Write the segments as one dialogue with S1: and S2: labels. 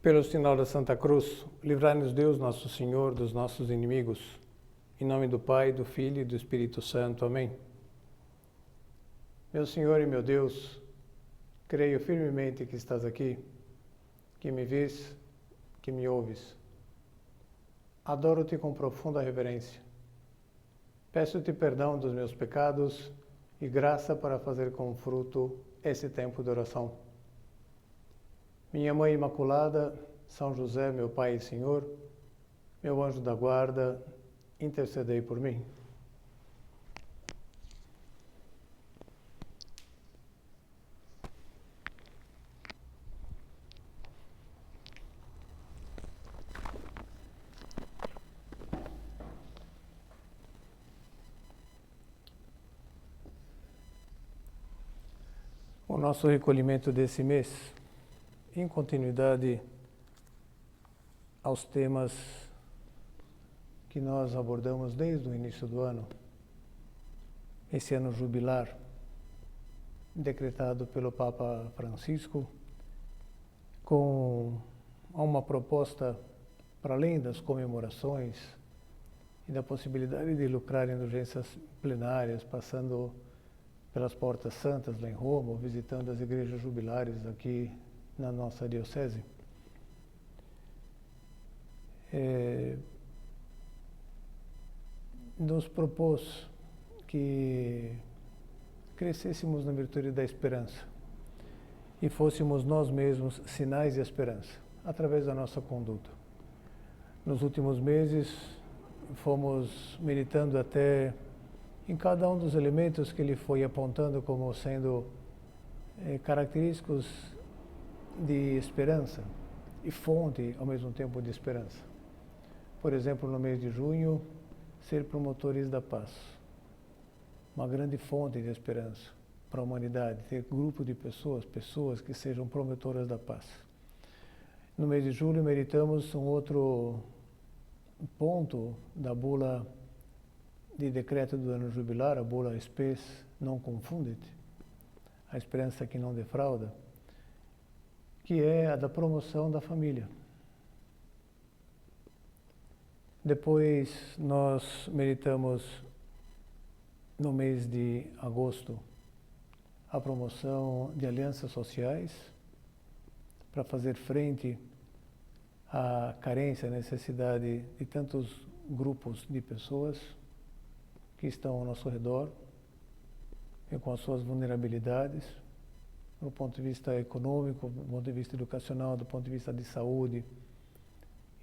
S1: Pelo sinal da Santa Cruz, livrai-nos Deus, nosso Senhor, dos nossos inimigos. Em nome do Pai, do Filho e do Espírito Santo. Amém. Meu Senhor e meu Deus, creio firmemente que estás aqui, que me vês, que me ouves. Adoro-te com profunda reverência. Peço-te perdão dos meus pecados e graça para fazer com fruto esse tempo de oração. Minha Mãe Imaculada, São José, meu Pai e Senhor, meu anjo da guarda, intercedei por mim. O nosso recolhimento desse mês, em continuidade aos temas que nós abordamos desde o início do ano, esse ano jubilar, decretado pelo Papa Francisco, com uma proposta para além das comemorações e da possibilidade de lucrar indulgências plenárias, passando pelas Portas Santas lá em Roma, visitando as igrejas jubilares aqui na nossa diocese. Nos propôs que crescêssemos na virtude da esperança e fôssemos nós mesmos sinais de esperança, através da nossa conduta. Nos últimos meses, fomos meditando até em cada um dos elementos que ele foi apontando como sendo característicos de esperança e fonte, ao mesmo tempo, de esperança. Por exemplo, no mês de junho, ser promotores da paz. Uma grande fonte de esperança para a humanidade, ter grupo de pessoas que sejam promotoras da paz. No mês de julho, meditamos um outro ponto da bula de decreto do ano jubilar, a bula Spes non confundit, a esperança que não defrauda, que é a da promoção da família. Depois nós meditamos no mês de agosto a promoção de alianças sociais para fazer frente à carência, à necessidade de tantos grupos de pessoas que estão ao nosso redor e com as suas vulnerabilidades, do ponto de vista econômico, do ponto de vista educacional, do ponto de vista de saúde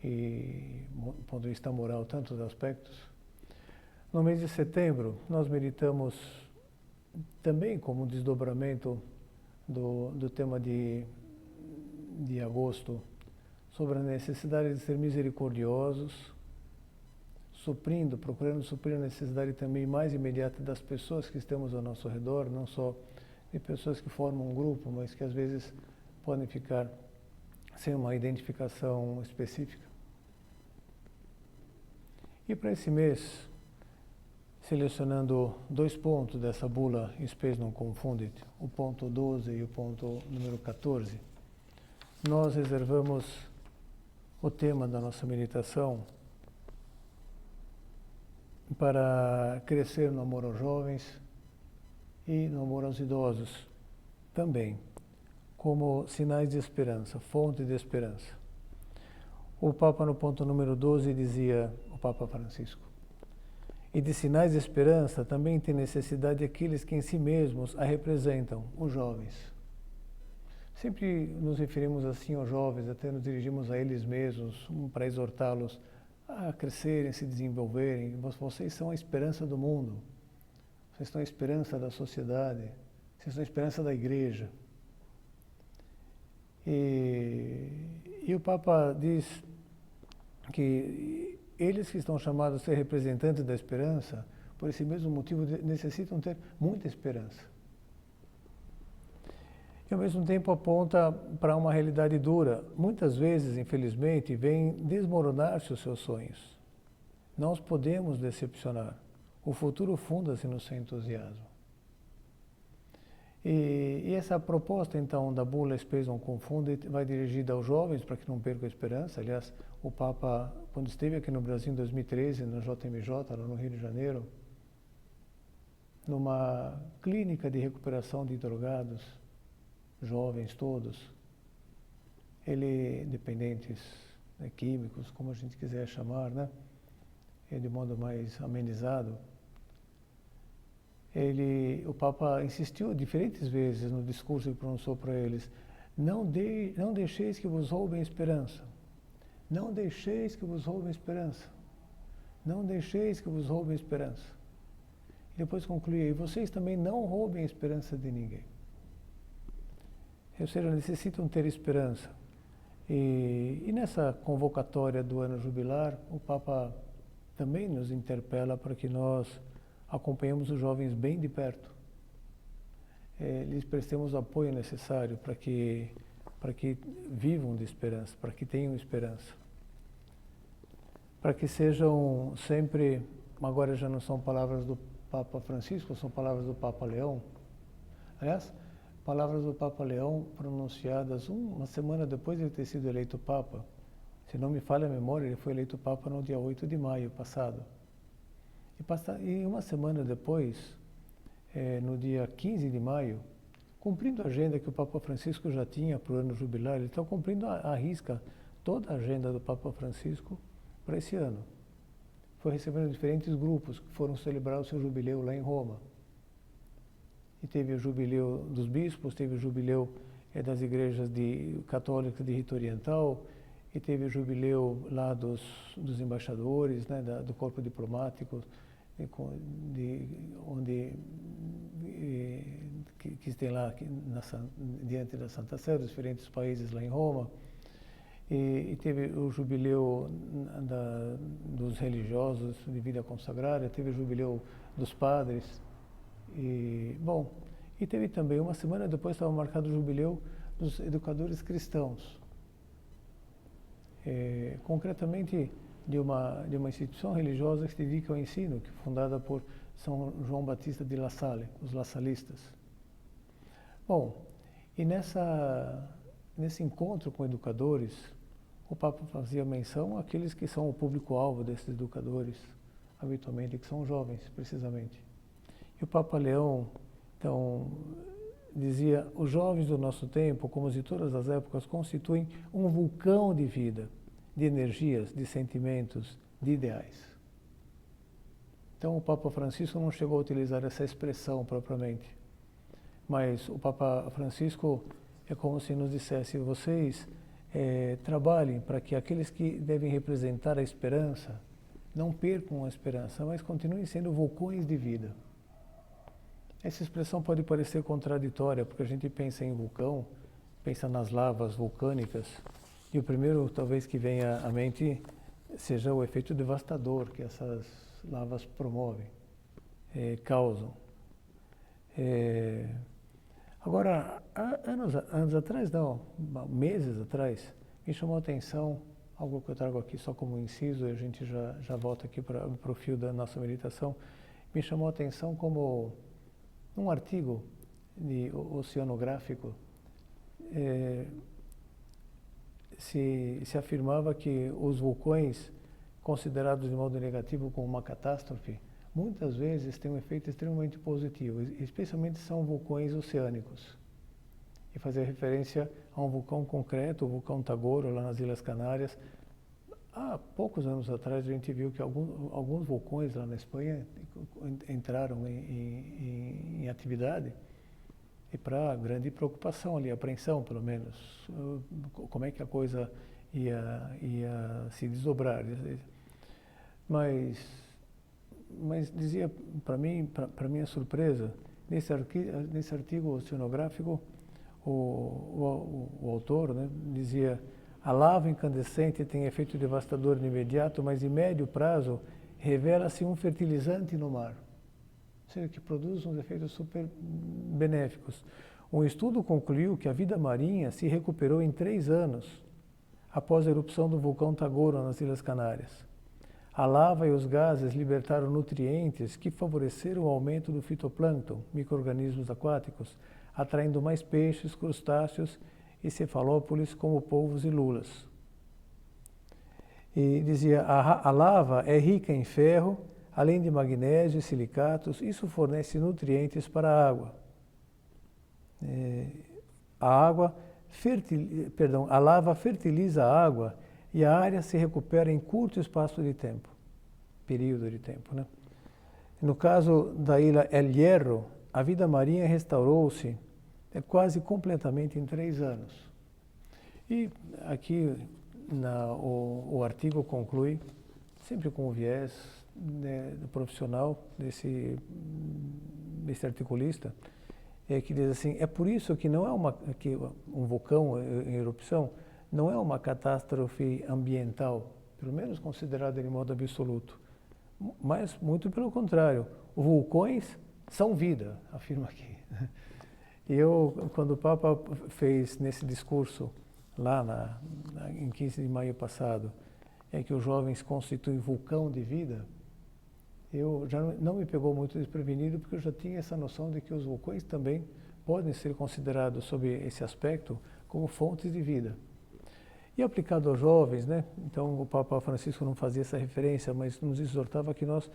S1: e do ponto de vista moral, tantos aspectos. No mês de setembro, nós meditamos também como um desdobramento do tema de agosto, sobre a necessidade de ser misericordiosos, procurando suprir a necessidade também mais imediata das pessoas que estamos ao nosso redor, não só de pessoas que formam um grupo, mas que às vezes podem ficar sem uma identificação específica. E para esse mês, selecionando 2 pontos dessa bula Spes non confundit, o ponto 12 e o ponto número 14, nós reservamos o tema da nossa meditação para crescer no amor aos jovens e no amor aos idosos, também, como sinais de esperança, fonte de esperança. O Papa, no ponto número 12, dizia, o Papa Francisco, e de sinais de esperança também tem necessidade aqueles que em si mesmos a representam, os jovens. Sempre nos referimos assim aos jovens, até nos dirigimos a eles mesmos para exortá-los a crescerem, se desenvolverem. Vocês são a esperança do mundo, vocês são a esperança da sociedade, vocês são a esperança da igreja. E o Papa diz que eles que estão chamados a ser representantes da esperança, por esse mesmo motivo, necessitam ter muita esperança. E ao mesmo tempo aponta para uma realidade dura. Muitas vezes, infelizmente, vem desmoronar-se os seus sonhos. Não os podemos decepcionar. O futuro funda-se no seu entusiasmo. E essa proposta, então, da bula Spes non confunde, vai dirigida aos jovens para que não percam a esperança. Aliás, o Papa, quando esteve aqui no Brasil em 2013, no JMJ, lá no Rio de Janeiro, numa clínica de recuperação de drogados, jovens todos, dependentes, né, químicos, como a gente quiser chamar, né, de modo mais amenizado, o Papa insistiu diferentes vezes no discurso que pronunciou para eles: não deixeis que vos roubem a esperança, não deixeis que vos roubem a esperança, não deixeis que vos roubem a esperança. E depois concluía: e vocês também não roubem a esperança de ninguém. Ou seja, necessitam ter esperança. E nessa convocatória do ano jubilar, o Papa também nos interpela para que nós acompanhemos os jovens bem de perto. Lhes prestemos o apoio necessário para que vivam de esperança, para que tenham esperança. Para que sejam sempre, agora já não são palavras do Papa Francisco, são palavras do Papa Leão. Aliás, palavras do Papa Leão pronunciadas uma semana depois de ele ter sido eleito Papa. Se não me falha a memória, ele foi eleito Papa no dia 8 de maio passado. E uma semana depois, no dia 15 de maio, cumprindo a agenda que o Papa Francisco já tinha para o ano jubilar, ele está cumprindo à risca toda a agenda do Papa Francisco para esse ano. Foi recebendo diferentes grupos que foram celebrar o seu jubileu lá em Roma. E teve o jubileu dos bispos, teve o jubileu das igrejas católicas de Rito Oriental, e teve o jubileu lá dos embaixadores, né, do corpo diplomático, que tem lá diante da Santa Sé, dos diferentes países lá em Roma. E teve o jubileu dos religiosos de vida consagrada, teve o jubileu dos padres. E teve também, uma semana depois, estava marcado o jubileu dos educadores cristãos. Concretamente, de uma instituição religiosa que se dedica ao ensino, que é fundada por São João Batista de La Salle, os lassalistas. E nesse encontro com educadores, o Papa fazia menção àqueles que são o público-alvo desses educadores, habitualmente, que são jovens, precisamente. E o Papa Leão, então, dizia: os jovens do nosso tempo, como os de todas as épocas, constituem um vulcão de vida, de energias, de sentimentos, de ideais. Então, o Papa Francisco não chegou a utilizar essa expressão propriamente, mas o Papa Francisco é como se nos dissesse: vocês trabalhem para que aqueles que devem representar a esperança não percam a esperança, mas continuem sendo vulcões de vida. Essa expressão pode parecer contraditória, porque a gente pensa em vulcão, pensa nas lavas vulcânicas, e o primeiro, talvez, que venha à mente seja o efeito devastador que essas lavas promovem, causam. Agora, anos atrás, não, meses atrás, me chamou a atenção algo que eu trago aqui só como inciso, e a gente já volta aqui para o fio da nossa meditação. Me chamou a atenção como num artigo oceanográfico se afirmava que os vulcões, considerados de modo negativo como uma catástrofe, muitas vezes têm um efeito extremamente positivo, especialmente são vulcões oceânicos. E fazer referência a um vulcão concreto, o vulcão Tagoro, lá nas Ilhas Canárias. Há poucos anos atrás a gente viu que alguns vulcões lá na Espanha entraram em atividade, e para grande preocupação ali, apreensão pelo menos, como é que a coisa ia se desdobrar. Mas dizia para mim, para minha surpresa, nesse artigo oceanográfico, o autor, né, dizia: a lava incandescente tem efeito devastador no imediato, mas em médio prazo revela-se um fertilizante no mar. Ou seja, que produz uns efeitos super benéficos. Um estudo concluiu que a vida marinha se recuperou em 3 anos após a erupção do vulcão Tagoro nas Ilhas Canárias. A lava e os gases libertaram nutrientes que favoreceram o aumento do fitoplâncton, micro-organismos aquáticos, atraindo mais peixes, crustáceos e cefalópodes como polvos e lulas. E dizia, a lava é rica em ferro, além de magnésio e silicatos, isso fornece nutrientes para a água. A lava fertiliza a água e a área se recupera em curto espaço de tempo, período de tempo, né? No caso da ilha El Hierro, a vida marinha restaurou-se quase completamente em 3 anos. E aqui o artigo conclui, sempre com o viés, né, do profissional desse articulista, que diz assim, é por isso que não é que um vulcão em erupção não é uma catástrofe ambiental, pelo menos considerada de modo absoluto, mas muito pelo contrário, vulcões são vida, afirma aqui. E quando o Papa fez nesse discurso, lá em 15 de maio passado, que os jovens constituem vulcão de vida, eu já não me pegou muito desprevenido, porque eu já tinha essa noção de que os vulcões também podem ser considerados, sob esse aspecto, como fontes de vida. E aplicado aos jovens, né? Então o Papa Francisco não fazia essa referência, mas nos exortava que nós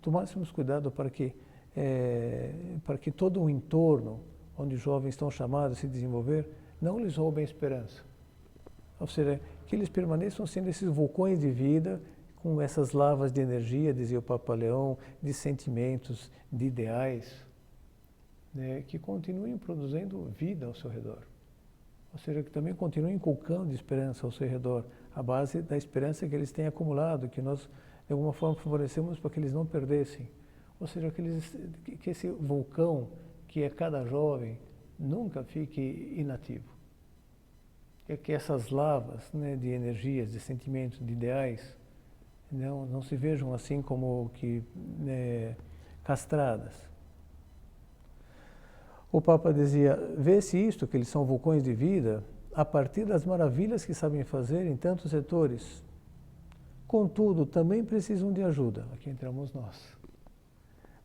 S1: tomássemos cuidado para que todo o entorno onde os jovens estão chamados a se desenvolver não lhes roubem a esperança. Ou seja, que eles permaneçam sendo esses vulcões de vida, com essas lavas de energia, dizia o Papa Leão, de sentimentos, de ideais, né, que continuem produzindo vida ao seu redor. Ou seja, que também continuem inculcando esperança ao seu redor, à base da esperança que eles têm acumulado, que nós, de alguma forma, favorecemos para que eles não perdessem. Ou seja, que esse vulcão, que é cada jovem, nunca fique inativo. Que essas lavas, né, de energias, de sentimentos, de ideais, não se vejam assim como que castradas. O Papa dizia, vê-se isto, que eles são vulcões de vida, a partir das maravilhas que sabem fazer em tantos setores. Contudo, também precisam de ajuda, aqui entramos nós,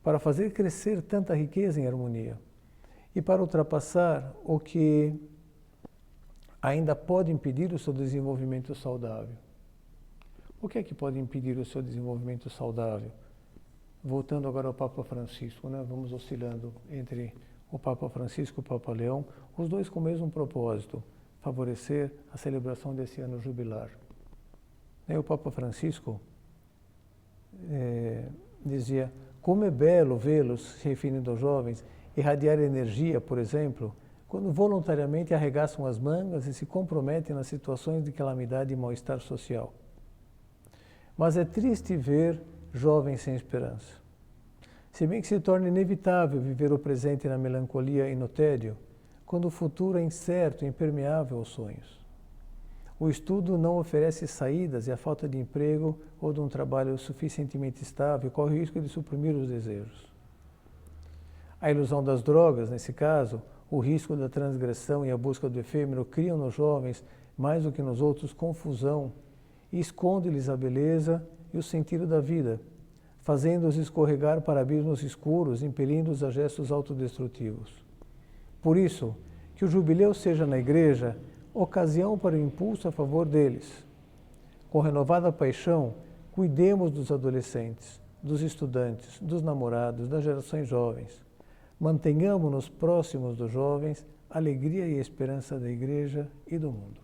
S1: para fazer crescer tanta riqueza em harmonia e para ultrapassar o que ainda pode impedir o seu desenvolvimento saudável. O que é que pode impedir o seu desenvolvimento saudável? Voltando agora ao Papa Francisco, né? Vamos oscilando entre o Papa Francisco e o Papa Leão, os dois com o mesmo propósito, favorecer a celebração desse ano jubilar. O Papa Francisco dizia, como é belo vê-los, se referindo aos jovens, irradiar energia, por exemplo, quando voluntariamente arregaçam as mangas e se comprometem nas situações de calamidade e mal-estar social. Mas é triste ver jovens sem esperança. Se bem que se torna inevitável viver o presente na melancolia e no tédio, quando o futuro é incerto e impermeável aos sonhos. O estudo não oferece saídas e a falta de emprego ou de um trabalho suficientemente estável corre o risco de suprimir os desejos. A ilusão das drogas, nesse caso, o risco da transgressão e a busca do efêmero criam nos jovens, mais do que nos outros, confusão e esconde-lhes a beleza e o sentido da vida, fazendo-os escorregar para abismos escuros, impelindo-os a gestos autodestrutivos. Por isso, que o jubileu seja na Igreja ocasião para o impulso a favor deles. Com renovada paixão, cuidemos dos adolescentes, dos estudantes, dos namorados, das gerações jovens. Mantenhamos-nos próximos dos jovens, alegria e esperança da Igreja e do mundo.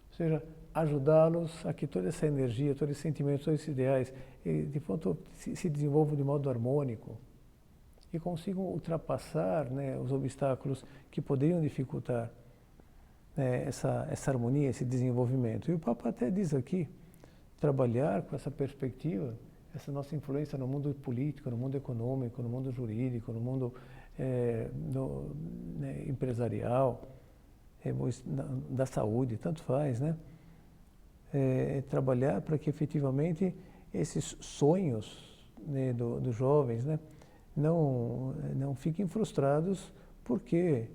S1: Ou seja, ajudá-los a que toda essa energia, todo esse sentimento, todos esses ideais, de fato, se desenvolvam de modo harmônico e consigam ultrapassar, né, os obstáculos que poderiam dificultar essa harmonia, esse desenvolvimento. E o Papa até diz aqui, trabalhar com essa perspectiva, essa nossa influência no mundo político, no mundo econômico, no mundo jurídico, no mundo empresarial, da saúde, tanto faz, né? Trabalhar para que efetivamente esses sonhos, né, dos jovens, né, não fiquem frustrados porque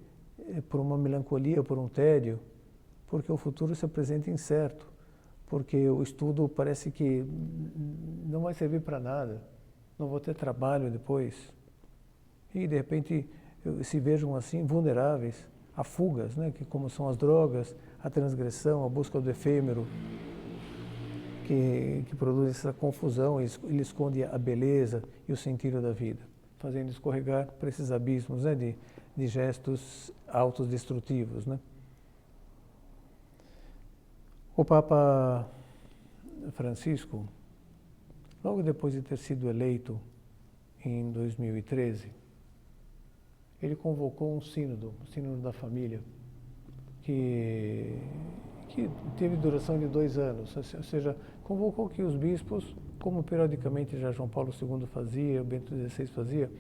S1: por uma melancolia, por um tédio, porque o futuro se apresenta incerto, porque o estudo parece que não vai servir para nada, não vou ter trabalho depois. E de repente se vejam assim vulneráveis a fugas, né, que como são as drogas, a transgressão, a busca do efêmero, que produz essa confusão, ele esconde a beleza e o sentido da vida, fazendo escorregar para esses abismos, né, de gestos autodestrutivos, né. O Papa Francisco, logo depois de ter sido eleito em 2013, ele convocou um sínodo, o Sínodo da Família, que teve duração de 2 anos, ou seja, convocou que os bispos, como periodicamente já João Paulo II fazia, Bento XVI fazia,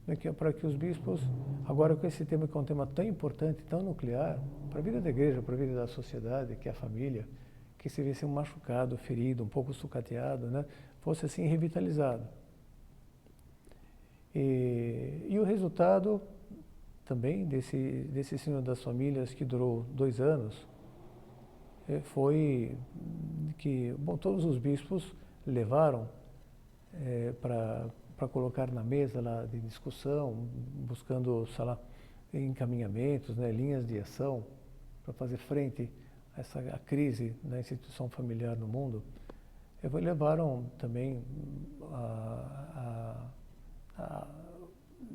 S1: né, para que os bispos, agora com esse tema que é um tema tão importante, tão nuclear, para a vida da igreja, para a vida da sociedade, que é a família, que se visse um machucado, ferido, um pouco sucateado, né, fosse assim revitalizado. E o resultado também desse Sínodo das Famílias, que durou 2 anos, foi que, bom, todos os bispos levaram para colocar na mesa lá de discussão, buscando, sei lá, encaminhamentos, né, linhas de ação para fazer frente a a crise da instituição familiar no mundo. Levaram também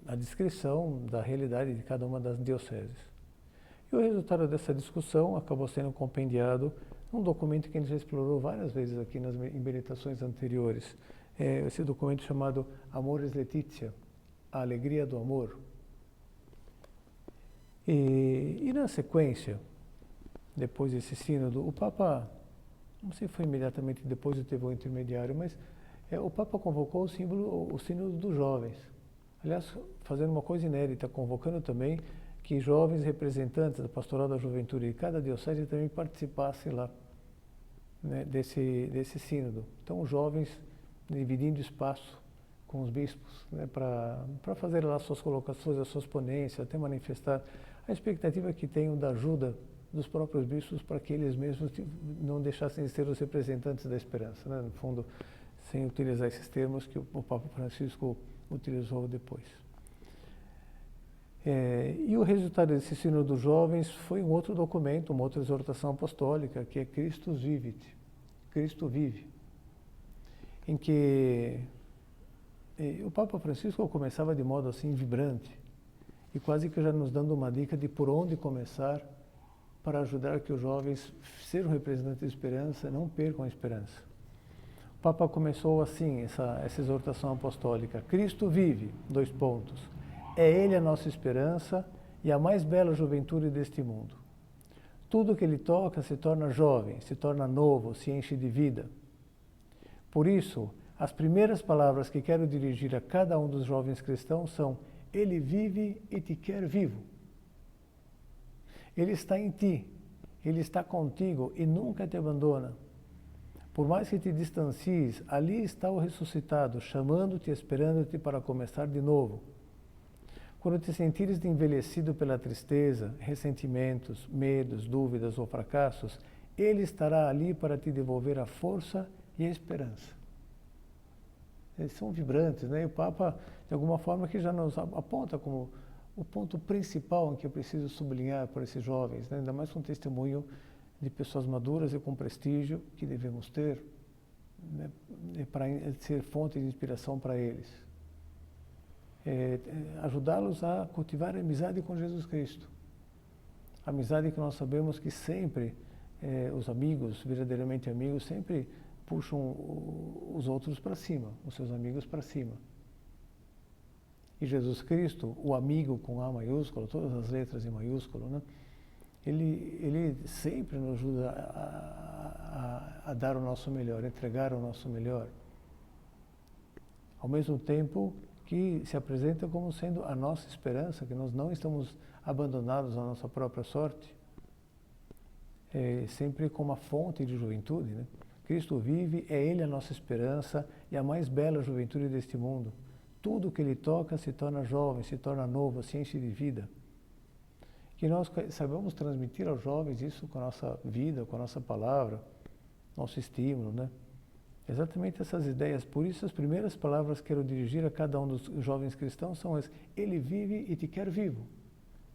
S1: a descrição da realidade de cada uma das dioceses. E o resultado dessa discussão acabou sendo compendiado num documento que a gente já explorou várias vezes aqui em meditações anteriores. Esse documento chamado Amoris Laetitia, a alegria do amor. E na sequência, depois desse sínodo, o Papa, não sei se foi imediatamente depois do teve o intermediário, mas o Papa convocou o sínodo dos jovens. Aliás, fazendo uma coisa inédita, convocando também que jovens representantes da Pastoral da Juventude de cada diocese também participassem lá, né, desse sínodo. Então, os jovens dividindo espaço com os bispos, né, para fazer lá suas colocações, as suas ponências, até manifestar a expectativa que tenham da ajuda dos próprios bispos para que eles mesmos não deixassem de ser os representantes da esperança, né, no fundo, sem utilizar esses termos que o Papa Francisco utilizou depois. E o resultado desse Sínodo dos Jovens foi um outro documento, uma outra exortação apostólica, que é Christus Vivit, Cristo vive, em que o Papa Francisco começava de modo assim vibrante e quase que já nos dando uma dica de por onde começar para ajudar que os jovens sejam representantes de esperança, não percam a esperança. O Papa começou assim, essa exortação apostólica. Cristo vive, : é Ele a nossa esperança e a mais bela juventude deste mundo. Tudo que Ele toca se torna jovem, se torna novo, se enche de vida. Por isso, as primeiras palavras que quero dirigir a cada um dos jovens cristãos são: Ele vive e te quer vivo. Ele está em ti, Ele está contigo e nunca te abandona. Por mais que te distancies, ali está o ressuscitado, chamando-te, esperando-te para começar de novo. Quando te sentires envelhecido pela tristeza, ressentimentos, medos, dúvidas ou fracassos, Ele estará ali para te devolver a força e a esperança. Eles são vibrantes, né? E o Papa, de alguma forma, que já nos aponta como o ponto principal em que eu preciso sublinhar para esses jovens, né? Ainda mais com testemunho de pessoas maduras e com prestígio que devemos ter, né, para ser fonte de inspiração para eles. Ajudá-los a cultivar a amizade com Jesus Cristo. A amizade que nós sabemos que sempre os amigos, verdadeiramente amigos, sempre puxam os outros para cima, os seus amigos para cima. E Jesus Cristo, o amigo com A maiúsculo, todas as letras em maiúsculo, né? Ele sempre nos ajuda a dar o nosso melhor, a entregar o nosso melhor. Ao mesmo tempo que se apresenta como sendo a nossa esperança, que nós não estamos abandonados à nossa própria sorte, sempre como a fonte de juventude, né? Cristo vive, é Ele a nossa esperança e a mais bela juventude deste mundo. Tudo que Ele toca se torna jovem, se torna novo, se enche de vida. Que nós saibamos transmitir aos jovens isso com a nossa vida, com a nossa palavra, nosso estímulo, né? Exatamente essas ideias. Por isso, as primeiras palavras que quero dirigir a cada um dos jovens cristãos são as: Ele vive e te quer vivo,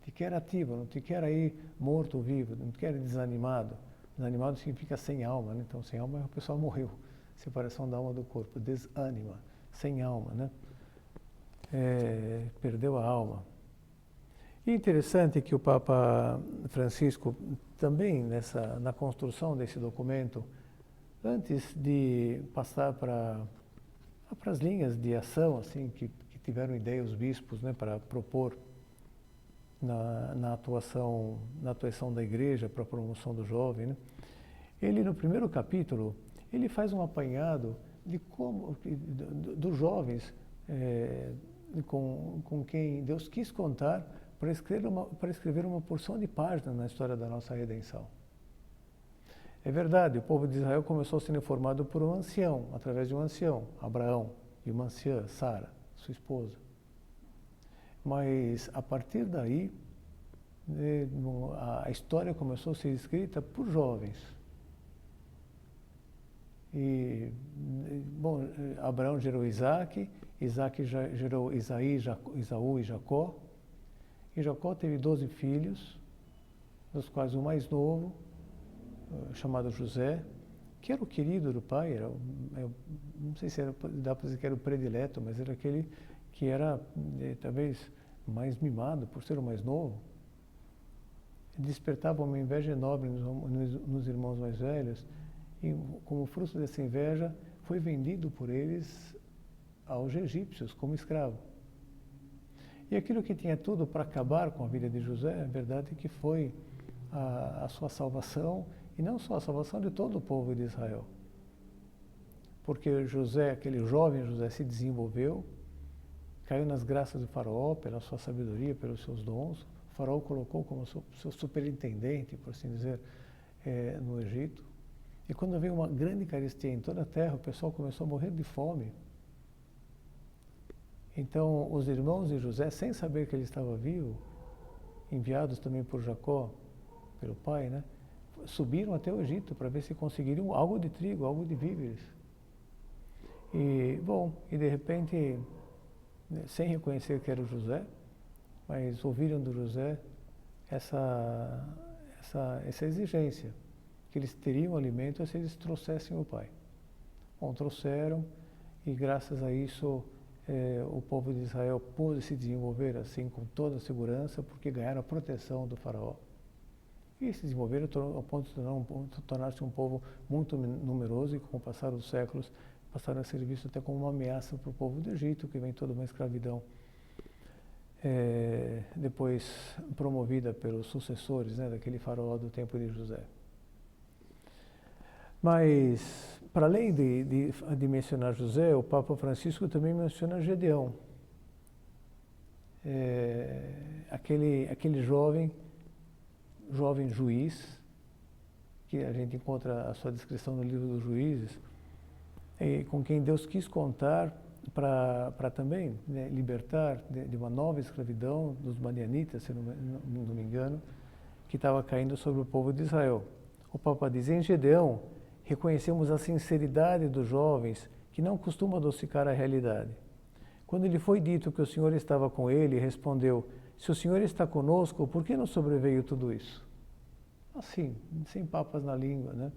S1: te quer ativo, não te quer aí morto ou vivo, não te quer desanimado. Desanimado significa sem alma, né? Então, sem alma, a pessoa morreu. Separação da alma do corpo. Desânima, sem alma, né? Perdeu a alma. E interessante que o Papa Francisco também na construção desse documento, antes de passar para as linhas de ação, assim, que tiveram ideia os bispos, né, para propor na atuação da igreja para a promoção do jovem, né, ele no primeiro capítulo ele faz um apanhado de como dos jovens com quem Deus quis contar para escrever uma porção de páginas na história da nossa redenção. É verdade, o povo de Israel começou sendo formado por um ancião, através de um ancião, Abraão, e uma anciã, Sara, sua esposa. Mas, a partir daí, a história começou a ser escrita por jovens. E, bom, Abraão gerou Isaac, Isaac gerou Esaú e Jacó. E Jacó teve 12 filhos, dos quais o mais novo, chamado José, que era o querido do pai, não sei se dá para dizer que era o predileto, mas era aquele que era talvez mais mimado por ser o mais novo. Despertava uma inveja enorme nos irmãos mais velhos, e como fruto dessa inveja foi vendido por eles aos egípcios como escravo. E aquilo que tinha tudo para acabar com a vida de José, a verdade é que foi a sua salvação, e não só a salvação de todo o povo de Israel. Porque José, aquele jovem José, se desenvolveu, caiu nas graças do faraó, pela sua sabedoria, pelos seus dons. O faraó o colocou como seu superintendente, por assim dizer, no Egito. E quando veio uma grande carestia em toda a terra, o pessoal começou a morrer de fome. Então, os irmãos de José, sem saber que ele estava vivo, enviados também por Jacó, pelo pai, né, subiram até o Egito para ver se conseguiriam algo de trigo, algo de víveres. E, bom, e de repente, sem reconhecer que era o José, mas ouviram do José essa exigência, que eles teriam alimento se eles trouxessem o pai. Bom, trouxeram, e graças a isso o povo de Israel pôde se desenvolver assim com toda a segurança, porque ganharam a proteção do faraó. E se desenvolveram ao ponto de tornar-se um povo muito numeroso, e com o passar dos séculos passaram a ser vistos até como uma ameaça para o povo do Egito, que vem toda uma escravidão depois promovida pelos sucessores, né, daquele faraó do tempo de José. Mas, para além de mencionar José, o Papa Francisco também menciona Gedeão, aquele jovem juiz, que a gente encontra a sua descrição no livro dos Juízes, com quem Deus quis contar para também, né, libertar de uma nova escravidão dos madianitas, se não me engano, que estava caindo sobre o povo de Israel. O Papa diz: em Gedeão reconhecemos a sinceridade dos jovens que não costumam adocicar a realidade. Quando lhe foi dito que o Senhor estava com ele, respondeu: se o Senhor está conosco, por que não sobreveio tudo isso? Assim, sem papas na língua, né?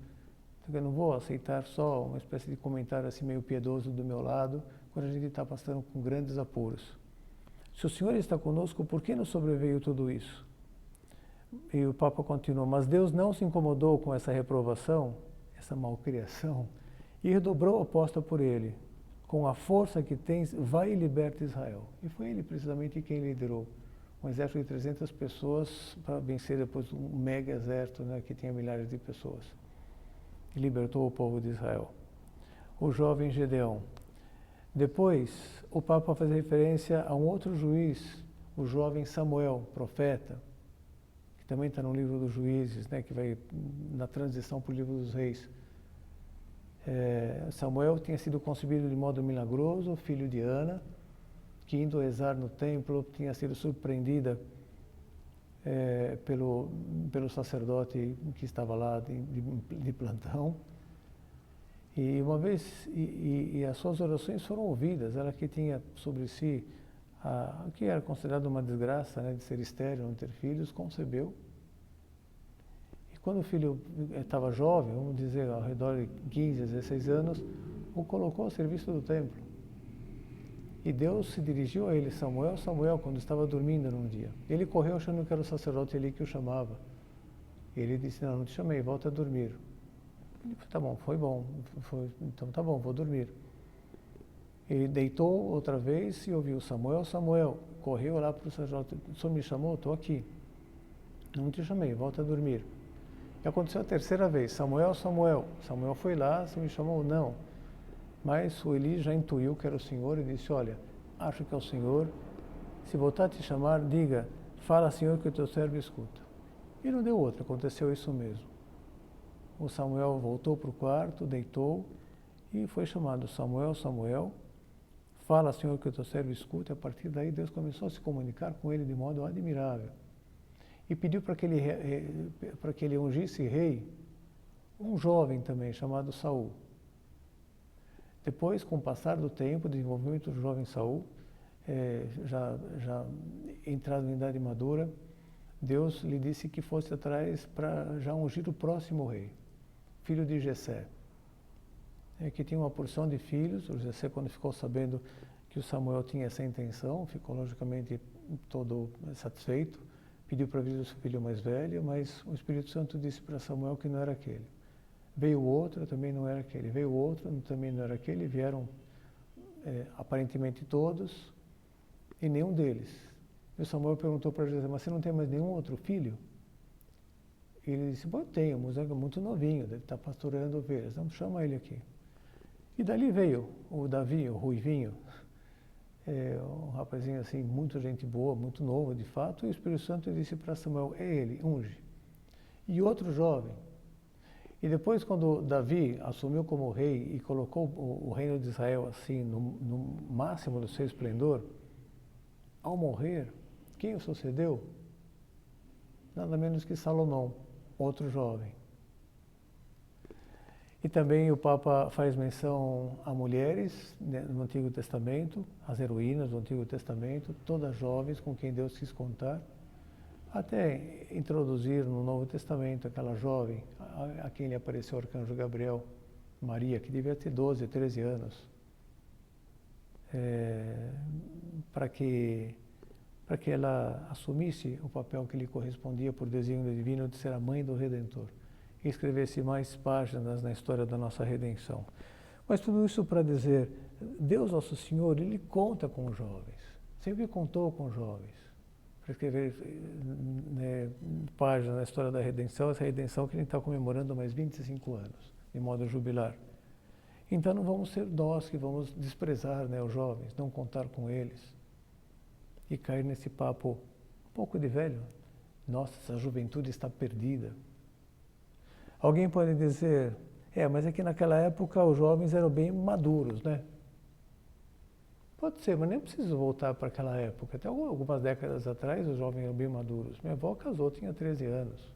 S1: Eu não vou aceitar só uma espécie de comentário assim meio piedoso do meu lado, quando a gente está passando com grandes apuros. Se o Senhor está conosco, por que não sobreveio tudo isso? E o Papa continua: mas Deus não se incomodou com essa reprovação, essa malcriação, e redobrou a aposta por ele. Com a força que tens, vai e liberta Israel. E foi ele precisamente quem liderou um exército de 300 pessoas para vencer depois um mega exército, né, que tinha milhares de pessoas. E libertou o povo de Israel. O jovem Gedeão. Depois, o Papa faz referência a um outro juiz, o jovem Samuel, profeta, que também está no livro dos Juízes, né, que vai na transição para o livro dos Reis. Samuel tinha sido concebido de modo milagroso, filho de Ana, que indo rezar no templo tinha sido surpreendida pelo sacerdote que estava lá de plantão. E uma vez, e as suas orações foram ouvidas. Ela que tinha sobre si o que era considerado uma desgraça, né, de ser estéril, não ter filhos, concebeu. E quando o filho estava jovem, vamos dizer, ao redor de 15, 16 anos, o colocou ao serviço do templo. E Deus se dirigiu a ele, Samuel, Samuel, quando estava dormindo num dia. Ele correu achando que era o sacerdote ali que o chamava. Ele disse, não te chamei, volta a dormir. Ele falou, tá bom, foi bom, então tá bom, vou dormir. Ele deitou outra vez e ouviu, Samuel, Samuel. Correu lá para o sacerdote, o senhor me chamou, estou aqui. Não te chamei, volta a dormir. E aconteceu a terceira vez, Samuel, Samuel. Samuel foi lá, você me chamou? Não. Mas o Eli já intuiu que era o Senhor e disse, olha, acho que é o Senhor. Se voltar a te chamar, diga, fala, Senhor, que o teu servo escuta. E não deu outra, aconteceu isso mesmo. O Samuel voltou para o quarto, deitou e foi chamado Samuel, Samuel. Fala, Senhor, que o teu servo escuta. E a partir daí Deus começou a se comunicar com ele de modo admirável. E pediu para que ele ungisse rei um jovem também, chamado Saul. Depois, com o passar do tempo, o desenvolvimento do jovem Saul, já entrado em idade madura, Deus lhe disse que fosse atrás para já ungir o próximo rei, filho de Jessé, que tinha uma porção de filhos. O Jessé, quando ficou sabendo que o Samuel tinha essa intenção, ficou logicamente todo satisfeito, pediu para vir o seu filho mais velho, mas o Espírito Santo disse para Samuel que não era aquele. Veio outro, também não era aquele. Veio outro, também não era aquele. Vieram aparentemente todos e nenhum deles. E o Samuel perguntou para Jessé, mas você não tem mais nenhum outro filho? E ele disse, bom, eu tenho, mas é muito novinho, deve estar pastoreando ovelhas. Então chama ele aqui. E dali veio o Davi, o Ruivinho, um rapazinho assim, muito gente boa, muito novo de fato. E o Espírito Santo disse para Samuel, é ele, unge. E outro jovem. E depois, quando Davi assumiu como rei e colocou o reino de Israel assim no máximo do seu esplendor, ao morrer, quem o sucedeu? Nada menos que Salomão, outro jovem. E também o Papa faz menção a mulheres, né, no Antigo Testamento, as heroínas do Antigo Testamento, todas jovens com quem Deus quis contar, até introduzir no Novo Testamento aquela jovem a quem lhe apareceu o arcanjo Gabriel, Maria, que devia ter 12, 13 anos, para que ela assumisse o papel que lhe correspondia por desígnio divino de ser a mãe do Redentor e escrevesse mais páginas na história da nossa redenção. Mas tudo isso para dizer, Deus Nosso Senhor, Ele conta com os jovens, sempre contou com os jovens, para escrever páginas na história da redenção, essa redenção que a gente está comemorando há mais 25 anos, de modo jubilar. Então não vamos ser nós que vamos desprezar, né, os jovens, não contar com eles e cair nesse papo um pouco de velho. Nossa, essa juventude está perdida. Alguém pode dizer, mas é que naquela época os jovens eram bem maduros, né? Pode ser, mas nem preciso voltar para aquela época. Até algumas décadas atrás os jovens eram bem maduros. Minha avó casou, tinha 13 anos.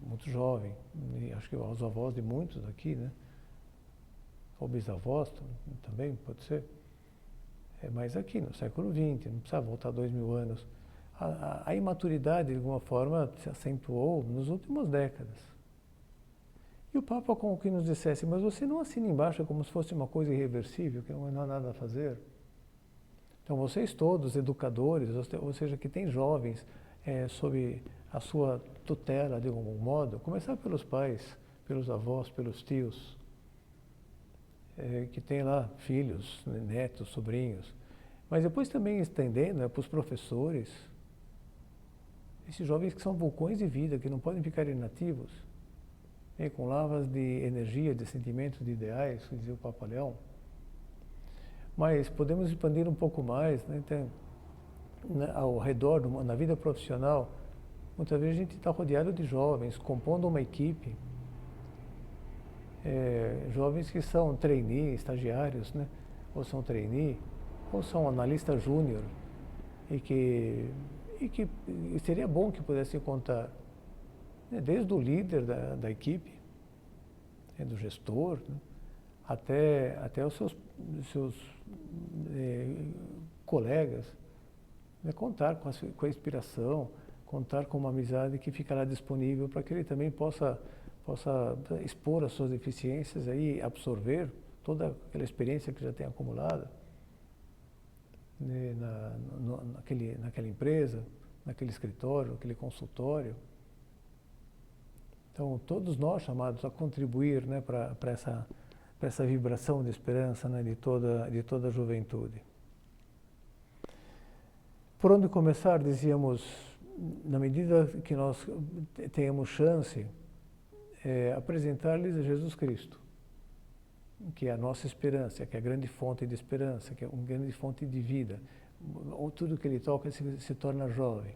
S1: Muito jovem. E acho que os avós de muitos aqui, né? Ou bisavós também, pode ser. Mas aqui, no século XX, não precisa voltar 2000 anos. A imaturidade, de alguma forma, se acentuou nas últimas décadas. E o Papa como que nos dissesse, mas você não assina embaixo como se fosse uma coisa irreversível, que não há nada a fazer? Então vocês todos, educadores, ou seja, que têm jovens sob a sua tutela, de algum modo, começar pelos pais, pelos avós, pelos tios, que têm lá filhos, netos, sobrinhos, mas depois também estendendo para os professores, esses jovens que são vulcões de vida, que não podem ficar inativos, com lavas de energia, de sentimentos, de ideais, como dizia o Papa Leão. Mas podemos expandir um pouco mais, né? Então, ao redor, na vida profissional, muitas vezes a gente está rodeado de jovens, compondo uma equipe, jovens que são trainee, estagiários, né? Ou são trainee, ou são analistas júnior, e que seria bom que pudessem contar, desde o líder da equipe, do gestor, né? Até os seus colegas, né? Contar com a inspiração, contar com uma amizade que ficará disponível para que ele também possa expor as suas deficiências aí, absorver toda aquela experiência que já tem acumulada, né, naquela empresa, naquele escritório, naquele consultório. Então, todos nós chamados a contribuir, né, para essa vibração de esperança, né, de toda a juventude. Por onde começar, dizíamos, na medida que nós tenhamos chance, apresentar-lhes a Jesus Cristo, que é a nossa esperança, que é a grande fonte de esperança, que é uma grande fonte de vida. Tudo que ele toca se torna jovem.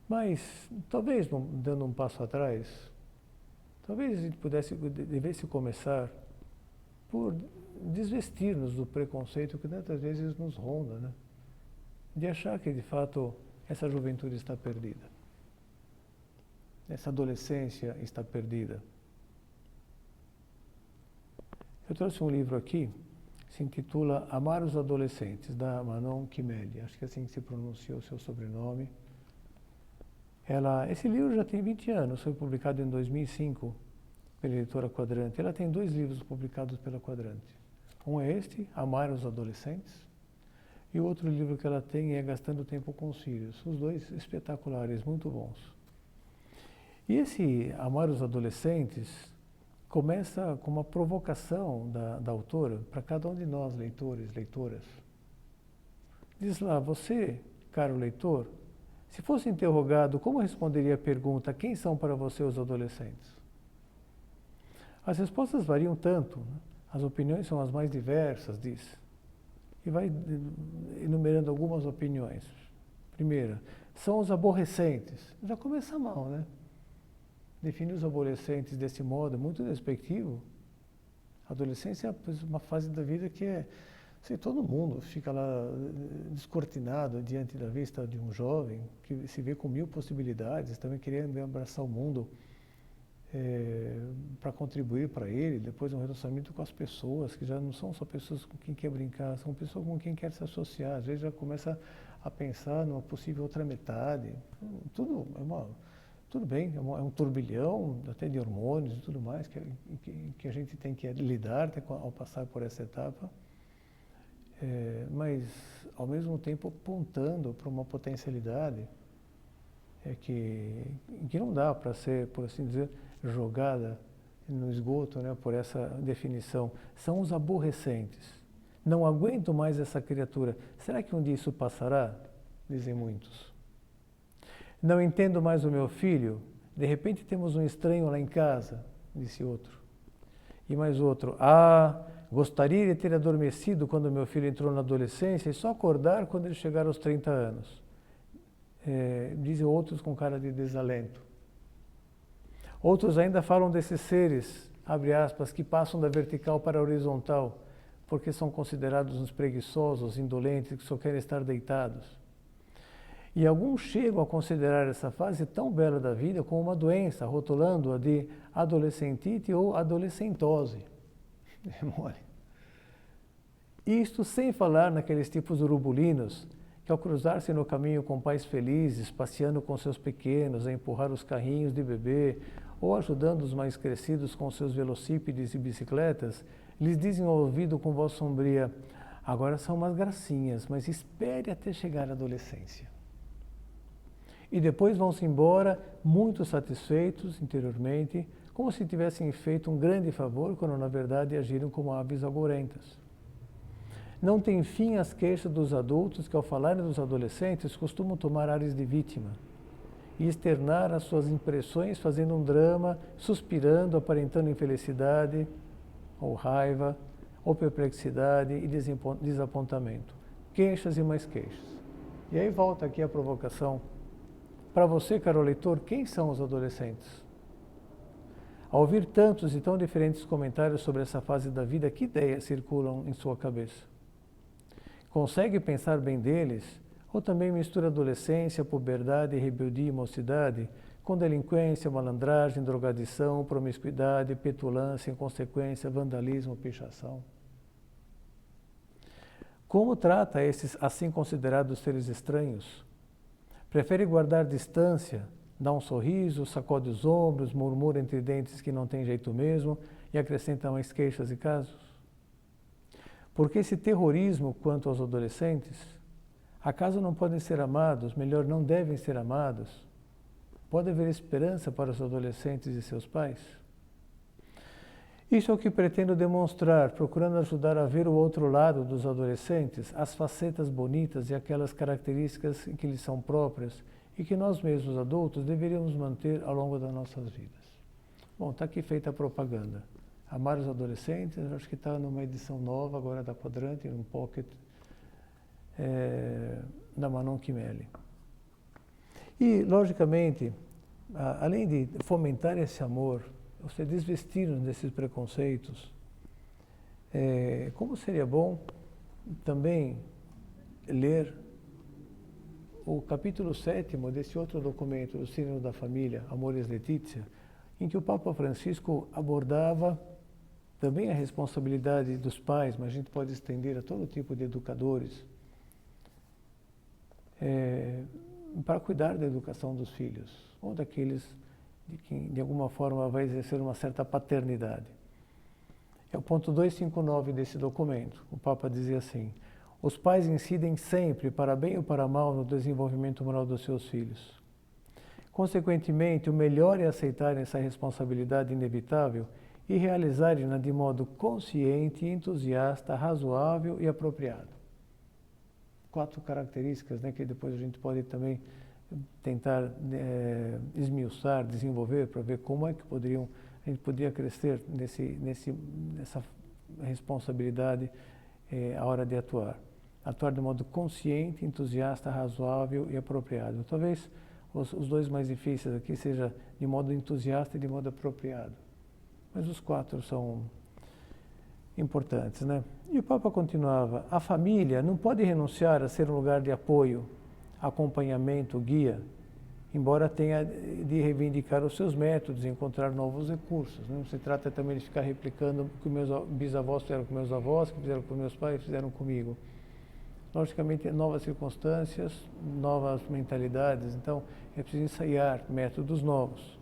S1: Mas, talvez, dando um passo atrás, talvez a gente devesse começar por desvestir-nos do preconceito que tantas vezes nos ronda, né? De achar que, de fato, essa juventude está perdida. Essa adolescência está perdida. Eu trouxe um livro aqui, se intitula Amar os Adolescentes, da Manon Kimeli. Acho que é assim que se pronuncia o seu sobrenome. Esse livro já tem 20 anos, foi publicado em 2005 pela editora Quadrante. Ela tem 2 livros publicados pela Quadrante. Um é este, Amar os Adolescentes, e o outro livro que ela tem é Gastando Tempo com os Filhos. Os 2 espetaculares, muito bons. E esse Amar os Adolescentes começa com uma provocação da autora para cada um de nós, leitores, leitoras. Diz lá, você, caro leitor, se fosse interrogado, como responderia a pergunta, quem são para você os adolescentes? As respostas variam tanto, né? As opiniões são as mais diversas, diz. E vai enumerando algumas opiniões. Primeira, são os aborrecentes. Já começa mal, né? Definir os adolescentes desse modo, muito despectivo. A adolescência é uma fase da vida que todo mundo fica lá descortinado diante da vista de um jovem que se vê com 1000 possibilidades, também querendo abraçar o mundo para contribuir para ele, depois um relacionamento com as pessoas, que já não são só pessoas com quem quer brincar, são pessoas com quem quer se associar. Às vezes já começa a pensar numa possível outra metade. Tudo bem, é um turbilhão até de hormônios e tudo mais que a gente tem que lidar ao passar por essa etapa. Mas, ao mesmo tempo, apontando para uma potencialidade que não dá para ser, por assim dizer, jogada no esgoto, né, por essa definição. São os aborrecentes. Não aguento mais essa criatura. Será que um dia isso passará? Dizem muitos. Não entendo mais o meu filho. De repente temos um estranho lá em casa, disse outro. E mais outro. Gostaria de ter adormecido quando meu filho entrou na adolescência e só acordar quando ele chegar aos 30 anos. Dizem outros com cara de desalento. Outros ainda falam desses seres, abre aspas, que passam da vertical para a horizontal, porque são considerados uns preguiçosos, indolentes, que só querem estar deitados. E alguns chegam a considerar essa fase tão bela da vida como uma doença, rotulando-a de adolescentite ou adolescentose. É mole. Isto sem falar naqueles tipos urubulinos que, ao cruzar-se no caminho com pais felizes, passeando com seus pequenos, a empurrar os carrinhos de bebê ou ajudando os mais crescidos com seus velocípedes e bicicletas, lhes dizem ao ouvido com voz sombria: agora são umas gracinhas, mas espere até chegar à adolescência. E depois vão-se embora muito satisfeitos interiormente, como se tivessem feito um grande favor, quando na verdade agiram como aves agourentas. Não tem fim as queixas dos adultos que, ao falarem dos adolescentes, costumam tomar ares de vítima e externar as suas impressões fazendo um drama, suspirando, aparentando infelicidade, ou raiva, ou perplexidade e desapontamento. Queixas e mais queixas. E aí volta aqui a provocação. Para você, caro leitor, quem são os adolescentes? Ao ouvir tantos e tão diferentes comentários sobre essa fase da vida, que ideias circulam em sua cabeça? Consegue pensar bem deles? Ou também mistura adolescência, puberdade, rebeldia e mocidade com delinquência, malandragem, drogadição, promiscuidade, petulância, inconsequência, vandalismo, pichação. Como trata esses assim considerados seres estranhos? Prefere guardar distância, dá um sorriso, sacode os ombros, murmura entre dentes que não tem jeito mesmo e acrescenta mais queixas e casos? Porque esse terrorismo quanto aos adolescentes? Acaso não podem ser amados, melhor, não devem ser amados? Pode haver esperança para os adolescentes e seus pais? Isso é o que pretendo demonstrar, procurando ajudar a ver o outro lado dos adolescentes, as facetas bonitas e aquelas características que lhes são próprias e que nós mesmos adultos deveríamos manter ao longo das nossas vidas. Bom, está aqui feita a propaganda. Amar os adolescentes, acho que está numa edição nova agora da Quadrante, um pocket, da Manon Kimeli. E, logicamente, além de fomentar esse amor, você desvestir-nos desses preconceitos, como seria bom também ler o capítulo 7º desse outro documento, o Sínodo da Família, Amoris Laetitia, em que o Papa Francisco abordava também a responsabilidade dos pais, mas a gente pode estender a todo tipo de educadores, para cuidar da educação dos filhos, ou daqueles de quem, de alguma forma, vai exercer uma certa paternidade. É o ponto 259 desse documento. O Papa dizia assim: os pais incidem sempre, para bem ou para mal, no desenvolvimento moral dos seus filhos. Consequentemente, o melhor é aceitar essa responsabilidade inevitável e realizar-na de modo consciente, entusiasta, razoável e apropriado. 4 características, né, que depois a gente pode também tentar esmiuçar, desenvolver, para ver como é que a gente poderia crescer nessa responsabilidade à hora de atuar. Atuar de modo consciente, entusiasta, razoável e apropriado. Talvez os 2 mais difíceis aqui seja de modo entusiasta e de modo apropriado. Mas os 4 são importantes, né? E o Papa continuava: a família não pode renunciar a ser um lugar de apoio, acompanhamento, guia, embora tenha de reivindicar os seus métodos e encontrar novos recursos. Não se trata também de ficar replicando o que meus bisavós fizeram com meus avós, que fizeram com meus pais, fizeram comigo. Logicamente, novas circunstâncias, novas mentalidades, então é preciso ensaiar métodos novos,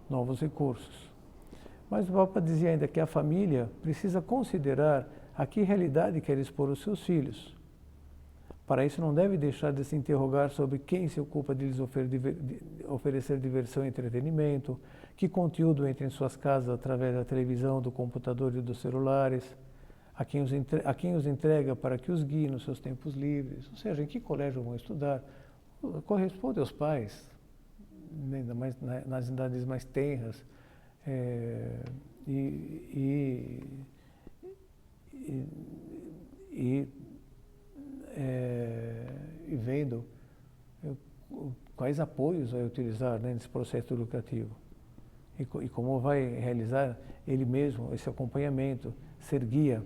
S1: novos recursos. Mas o Papa dizia ainda que a família precisa considerar a que realidade quer expor os seus filhos. Para isso, não deve deixar de se interrogar sobre quem se ocupa de lhes oferecer diversão e entretenimento, que conteúdo entra em suas casas através da televisão, do computador e dos celulares, a quem os entrega para que os guie nos seus tempos livres, ou seja, em que colégio vão estudar. Corresponde aos pais, ainda mais nas idades mais tenras, e vendo quais apoios vai utilizar, né, nesse processo educativo e como vai realizar ele mesmo esse acompanhamento, ser guia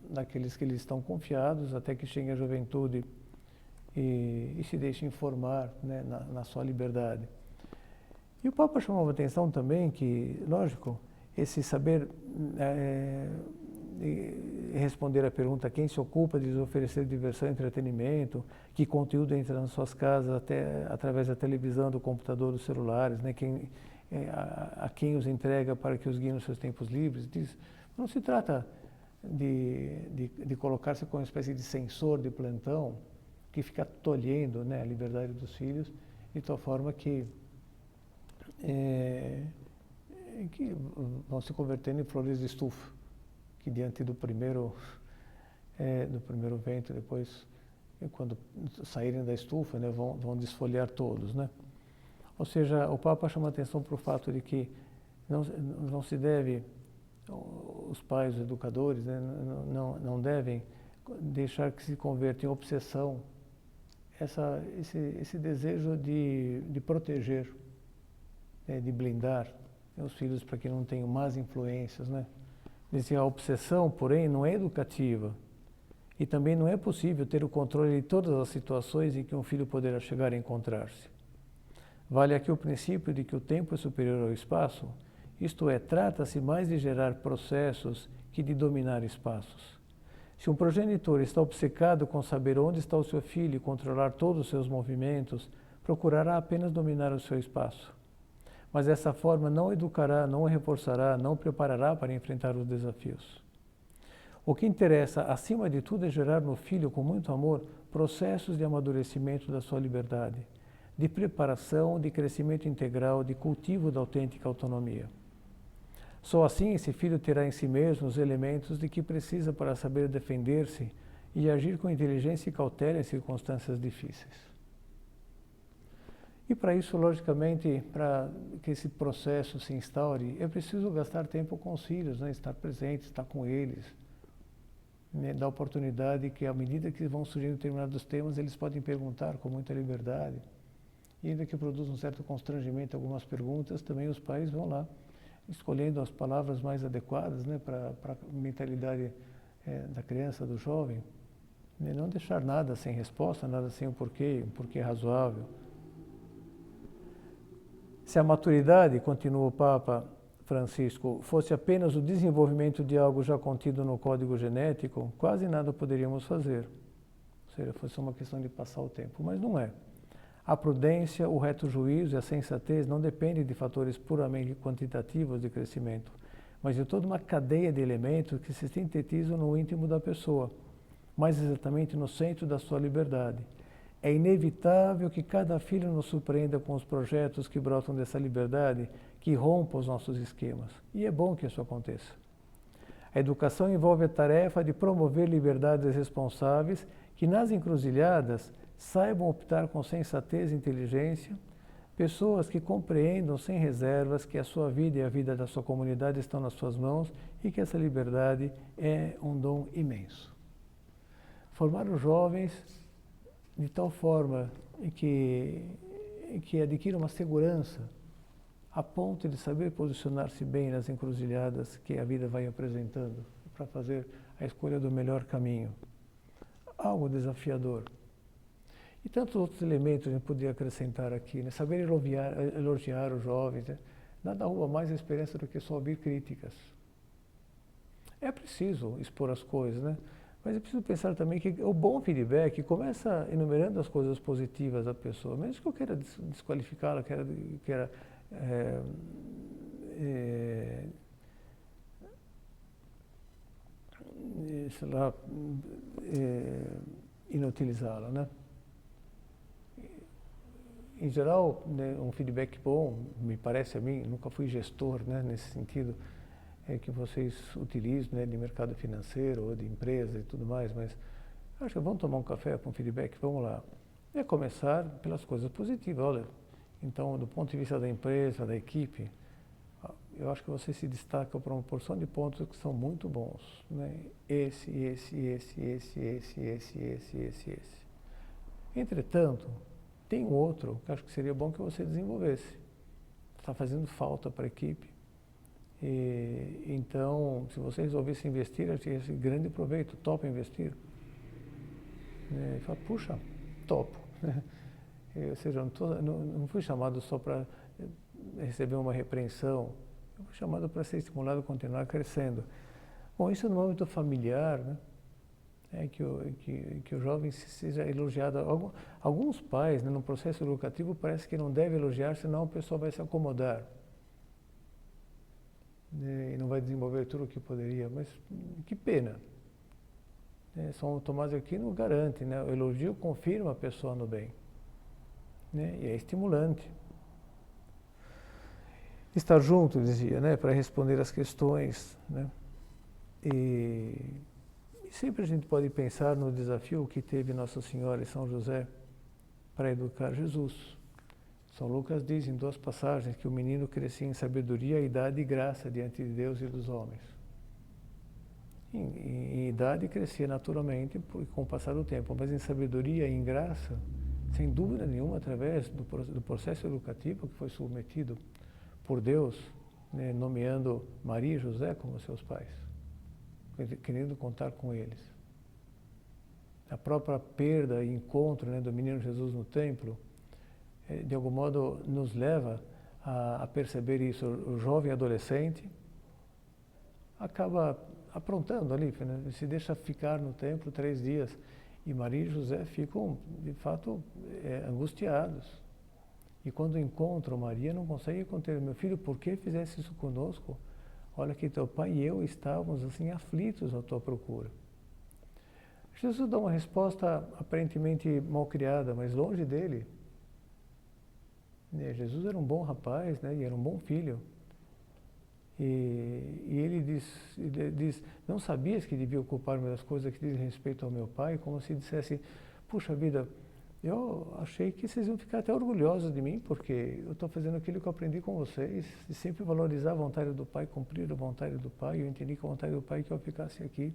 S1: daqueles que lhes estão confiados até que chegue à juventude e se deixe informar, né, na sua liberdade. E o Papa chamou a atenção também que, lógico, esse saber responder à pergunta quem se ocupa de lhes oferecer diversão e entretenimento, que conteúdo entra nas suas casas através da televisão, do computador, dos celulares, né, a quem os entrega para que os guie nos seus tempos livres. Não se trata de colocar-se como uma espécie de censor de plantão que fica tolhendo, né, a liberdade dos filhos, de tal forma que vão se convertendo em flores de estufa, que diante do primeiro vento, depois, quando saírem da estufa, né, vão desfolhar todos, né? Ou seja, o Papa chama atenção para o fato de que não se deve, os pais, os educadores, né, não devem deixar que se converta em obsessão esse desejo de proteger, de blindar os filhos para que não tenham más influências, né? Dizia, a obsessão, porém, não é educativa E também não é possível ter o controle de todas as situações em que um filho poderá chegar a encontrar-se. Vale aqui o princípio de que o tempo é superior ao espaço, isto é, trata-se mais de gerar processos que de dominar espaços. Se um progenitor está obcecado com saber onde está o seu filho e controlar todos os seus movimentos, procurará apenas dominar o seu espaço. Mas dessa forma não educará, não o reforçará, não o preparará para enfrentar os desafios. O que interessa, acima de tudo, é gerar no filho, com muito amor, processos de amadurecimento da sua liberdade, de preparação, de crescimento integral, de cultivo da autêntica autonomia. Só assim esse filho terá em si mesmo os elementos de que precisa para saber defender-se e agir com inteligência e cautela em circunstâncias difíceis. E para isso, logicamente, para que esse processo se instaure, é preciso gastar tempo com os filhos, né? Estar presente, estar com eles, né? Dar oportunidade que, à medida que vão surgindo determinados temas, eles podem perguntar com muita liberdade. E ainda que produza um certo constrangimento algumas perguntas, também os pais vão lá, escolhendo as palavras mais adequadas, né, para a mentalidade da criança, do jovem. Né? Não deixar nada sem resposta, nada sem um porquê razoável. Se a maturidade, continua o Papa Francisco, fosse apenas o desenvolvimento de algo já contido no código genético, quase nada poderíamos fazer. Ou seja, fosse uma questão de passar o tempo, mas não é. A prudência, o reto juízo e a sensatez não dependem de fatores puramente quantitativos de crescimento, mas de toda uma cadeia de elementos que se sintetizam no íntimo da pessoa, mais exatamente no centro da sua liberdade. É inevitável que cada filho nos surpreenda com os projetos que brotam dessa liberdade, que rompam os nossos esquemas. E é bom que isso aconteça. A educação envolve a tarefa de promover liberdades responsáveis que, nas encruzilhadas, saibam optar com sensatez e inteligência, pessoas que compreendam sem reservas que a sua vida e a vida da sua comunidade estão nas suas mãos e que essa liberdade é um dom imenso. Formar os jovens de tal forma que adquira uma segurança a ponto de saber posicionar-se bem nas encruzilhadas que a vida vai apresentando para fazer a escolha do melhor caminho. Algo desafiador. E tantos outros elementos a gente poderia acrescentar aqui, né? Saber elogiar os jovens, né? Nada rouba mais a experiência do que só ouvir críticas. É preciso expor as coisas, né? Mas é preciso pensar também que o bom feedback começa enumerando as coisas positivas da pessoa, mesmo que eu queira desqualificá-la, queira sei lá, inutilizá-la, né? Em geral, né, um feedback bom, me parece a mim, nunca fui gestor, né, nesse sentido, que vocês utilizam, né, de mercado financeiro ou de empresa e tudo mais, mas acho que vamos tomar um café com um feedback, vamos lá. É começar pelas coisas positivas, olha, então, do ponto de vista da empresa, da equipe, eu acho que você se destaca por uma porção de pontos que são muito bons, né? Esse. Entretanto, tem um outro que acho que seria bom que você desenvolvesse. Está fazendo falta para a equipe. Então, se você resolvesse investir, eu tinha esse grande proveito, topa investir. E fala, puxa, topo. Ou seja, não fui chamado só para receber uma repreensão, eu fui chamado para ser estimulado a continuar crescendo. Bom, isso no âmbito familiar, né? Que o jovem seja elogiado. Alguns pais, né, no processo educativo, parece que não deve elogiar, senão o pessoal vai se acomodar. E não vai desenvolver tudo o que poderia, mas que pena. São Tomás de Aquino garante, né? O elogio confirma a pessoa no bem, né? E é estimulante. Estar junto, dizia, né? Para responder às questões, né? E sempre a gente pode pensar no desafio que teve Nossa Senhora e São José para educar Jesus. São Lucas diz em 2 passagens que o menino crescia em sabedoria, idade e graça diante de Deus e dos homens. Em idade crescia naturalmente com o passar do tempo, mas em sabedoria e em graça, sem dúvida nenhuma, através do processo educativo que foi submetido por Deus, né, nomeando Maria e José como seus pais, querendo contar com eles. a própria perda e encontro, né, do menino Jesus no templo, de algum modo nos leva a perceber isso. O jovem adolescente acaba aprontando ali, né, se deixa ficar no templo 3 dias. E Maria e José ficam, de fato, angustiados. E quando encontram Maria, não conseguem conter. Meu filho, por que fizesse isso conosco? Olha que teu pai e eu estávamos assim aflitos à tua procura. Jesus dá uma resposta aparentemente mal criada, mas longe dele. Jesus era um bom rapaz, né? E era um bom filho. E ele diz, não sabias que devia ocupar-me das coisas que dizem respeito ao meu pai? Como se dissesse, puxa vida, eu achei que vocês iam ficar até orgulhosos de mim, porque eu estou fazendo aquilo que eu aprendi com vocês, e sempre valorizar a vontade do pai, cumprir a vontade do pai. Eu entendi que a vontade do pai é que eu ficasse aqui.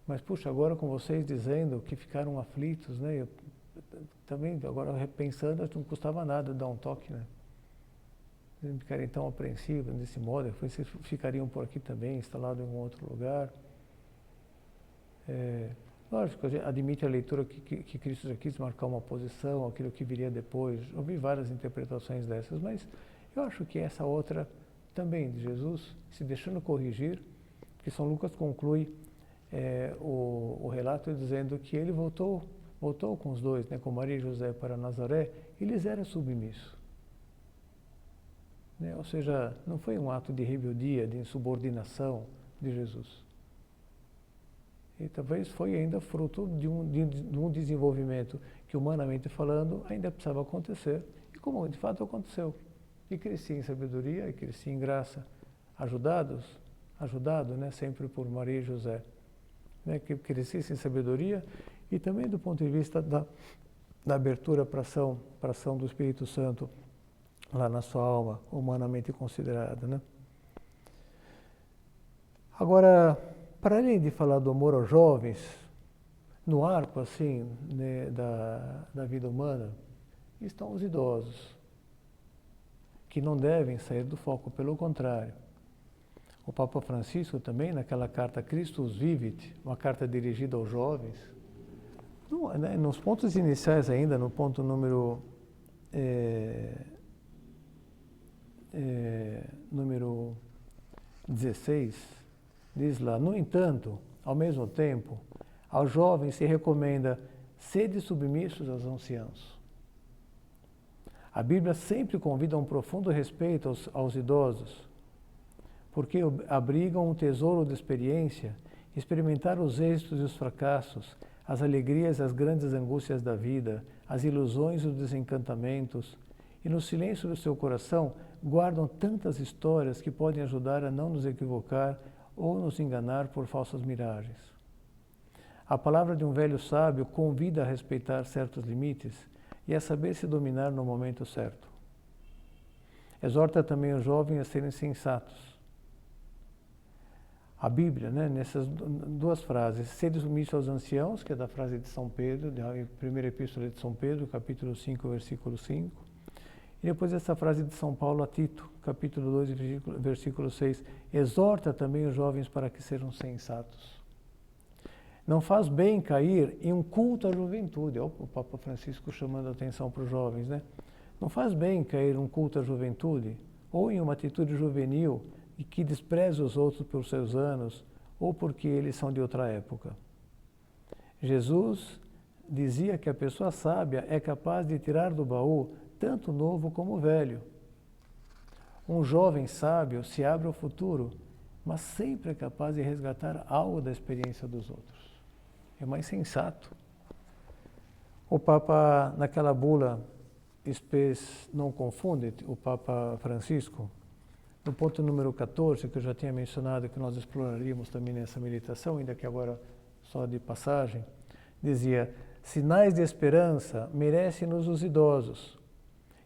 S1: Mas, puxa, agora com vocês dizendo que ficaram aflitos, né? Eu, também, agora repensando, não custava nada dar um toque, né? Eles ficarem tão apreensivos desse modo, vocês ficariam por aqui também, instalados em algum outro lugar. Lógico, a gente admite a leitura que Cristo já quis marcar uma posição, aquilo que viria depois. Ouvi várias interpretações dessas, mas eu acho que essa outra também de Jesus, se deixando corrigir, que São Lucas conclui o relato dizendo que ele voltou com os dois, né, com Maria e José para Nazaré, e lhes era submisso. Né? Ou seja, não foi um ato de rebeldia, de insubordinação de Jesus. E talvez foi ainda fruto de um desenvolvimento que, humanamente falando, ainda precisava acontecer. E como de fato aconteceu. E cresci em sabedoria, e cresci em graça, ajudado, né, sempre por Maria e José. Né, que crescesse em sabedoria e também do ponto de vista da abertura para a ação do Espírito Santo lá na sua alma, humanamente considerada, né? Agora, para além de falar do amor aos jovens, no arco assim, né, da vida humana, estão os idosos, que não devem sair do foco, pelo contrário. O Papa Francisco também, naquela carta Christus Vivit, uma carta dirigida aos jovens, nos pontos iniciais ainda, no ponto número 16, diz lá, no entanto, ao mesmo tempo, aos jovens se recomenda sede submissos aos anciãos. A Bíblia sempre convida a um profundo respeito aos idosos, porque abrigam um tesouro de experiência, experimentar os êxitos e os fracassos, as alegrias e as grandes angústias da vida, as ilusões e os desencantamentos, e no silêncio do seu coração guardam tantas histórias que podem ajudar a não nos equivocar ou nos enganar por falsas miragens. A palavra de um velho sábio convida a respeitar certos limites e a saber se dominar no momento certo. Exorta também os jovens a serem sensatos. A Bíblia, né, nessas duas frases, sede submisso aos anciãos, que é da frase de São Pedro, da primeira epístola de São Pedro, capítulo 5, versículo 5, e depois essa frase de São Paulo a Tito, capítulo 2, versículo 6, exorta também os jovens para que sejam sensatos. Não faz bem cair em um culto à juventude, o Papa Francisco chamando a atenção para os jovens, né? Não faz bem cair em um culto à juventude, ou em uma atitude juvenil, e que despreza os outros por seus anos ou porque eles são de outra época. Jesus dizia que a pessoa sábia é capaz de tirar do baú tanto o novo como o velho. Um jovem sábio se abre ao futuro, mas sempre é capaz de resgatar algo da experiência dos outros. É mais sensato. O Papa, naquela bula Spes non confundit, o Papa Francisco, no ponto número 14, que eu já tinha mencionado, que nós exploraríamos também nessa meditação, ainda que agora só de passagem, dizia, sinais de esperança merecem-nos os idosos,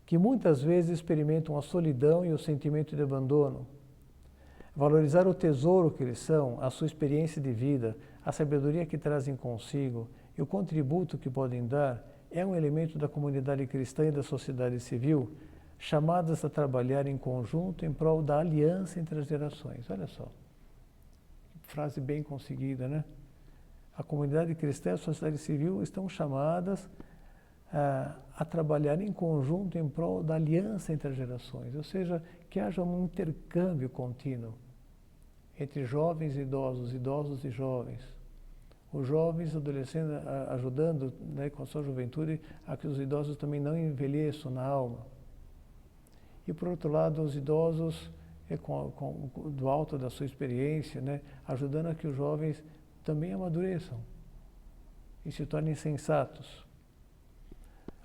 S1: que muitas vezes experimentam a solidão e o sentimento de abandono. Valorizar o tesouro que eles são, a sua experiência de vida, a sabedoria que trazem consigo e o contributo que podem dar, é um elemento da comunidade cristã e da sociedade civil, chamadas a trabalhar em conjunto em prol da aliança entre as gerações. Olha só, frase bem conseguida, né? A comunidade cristã e a sociedade civil estão chamadas a trabalhar em conjunto em prol da aliança entre as gerações, ou seja, que haja um intercâmbio contínuo entre jovens e idosos, idosos e jovens. Os jovens adolescentes ajudando, né, com a sua juventude a que os idosos também não envelheçam na alma. E por outro lado, os idosos, do alto da sua experiência, né, ajudando a que os jovens também amadureçam e se tornem sensatos.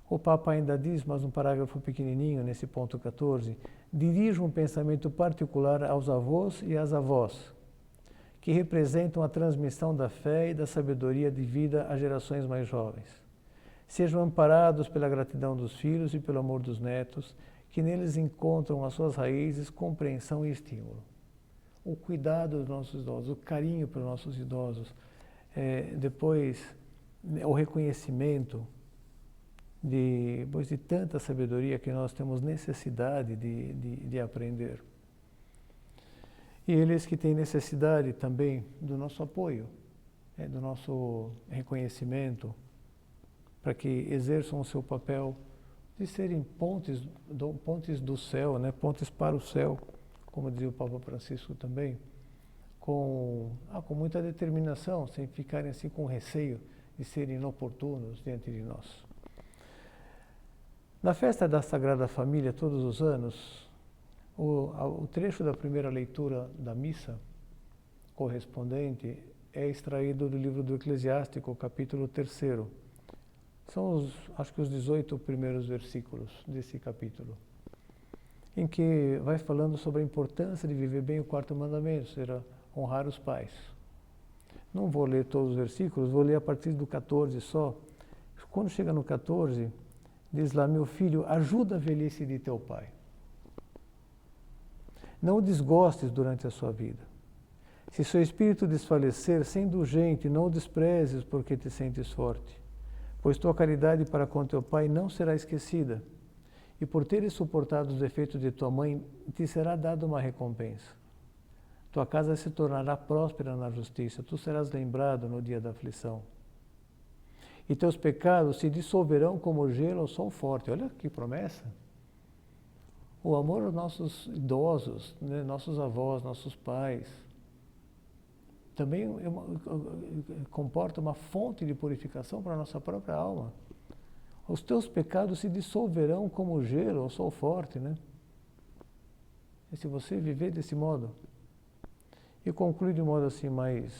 S1: O Papa ainda diz, mas um parágrafo pequenininho, nesse ponto 14, dirige um pensamento particular aos avós e às avós, que representam a transmissão da fé e da sabedoria de vida às gerações mais jovens. Sejam amparados pela gratidão dos filhos e pelo amor dos netos, que neles encontram as suas raízes, compreensão e estímulo. O cuidado dos nossos idosos, o carinho pelos nossos idosos, depois o reconhecimento depois de tanta sabedoria que nós temos necessidade de aprender. E eles que têm necessidade também do nosso apoio, do nosso reconhecimento, para que exerçam o seu papel de serem pontes do céu, né? Pontes para o céu, como dizia o Papa Francisco também, com muita determinação, sem ficarem assim com receio de serem inoportunos diante de nós. Na festa da Sagrada Família, todos os anos, o trecho da primeira leitura da missa correspondente é extraído do livro do Eclesiástico, capítulo 3º. São acho que os 18 primeiros versículos desse capítulo, em que vai falando sobre a importância de viver bem o quarto mandamento, será honrar os pais. Não vou ler todos os versículos, vou ler a partir do 14 só. Quando chega no 14, diz lá: meu filho, ajuda a velhice de teu pai. Não o desgostes durante a sua vida. Se seu espírito desfalecer, sê indulgente, não o desprezes porque te sentes forte. Pois tua caridade para com teu pai não será esquecida. E por teres suportado os defeitos de tua mãe, te será dada uma recompensa. Tua casa se tornará próspera na justiça, tu serás lembrado no dia da aflição. E teus pecados se dissolverão como gelo ao sol forte. Olha que promessa! O amor aos nossos idosos, né, nossos avós, nossos pais, também comporta uma fonte de purificação para a nossa própria alma. Os teus pecados se dissolverão como gelo ao sol forte, né? E se você viver desse modo, e conclui de modo assim mais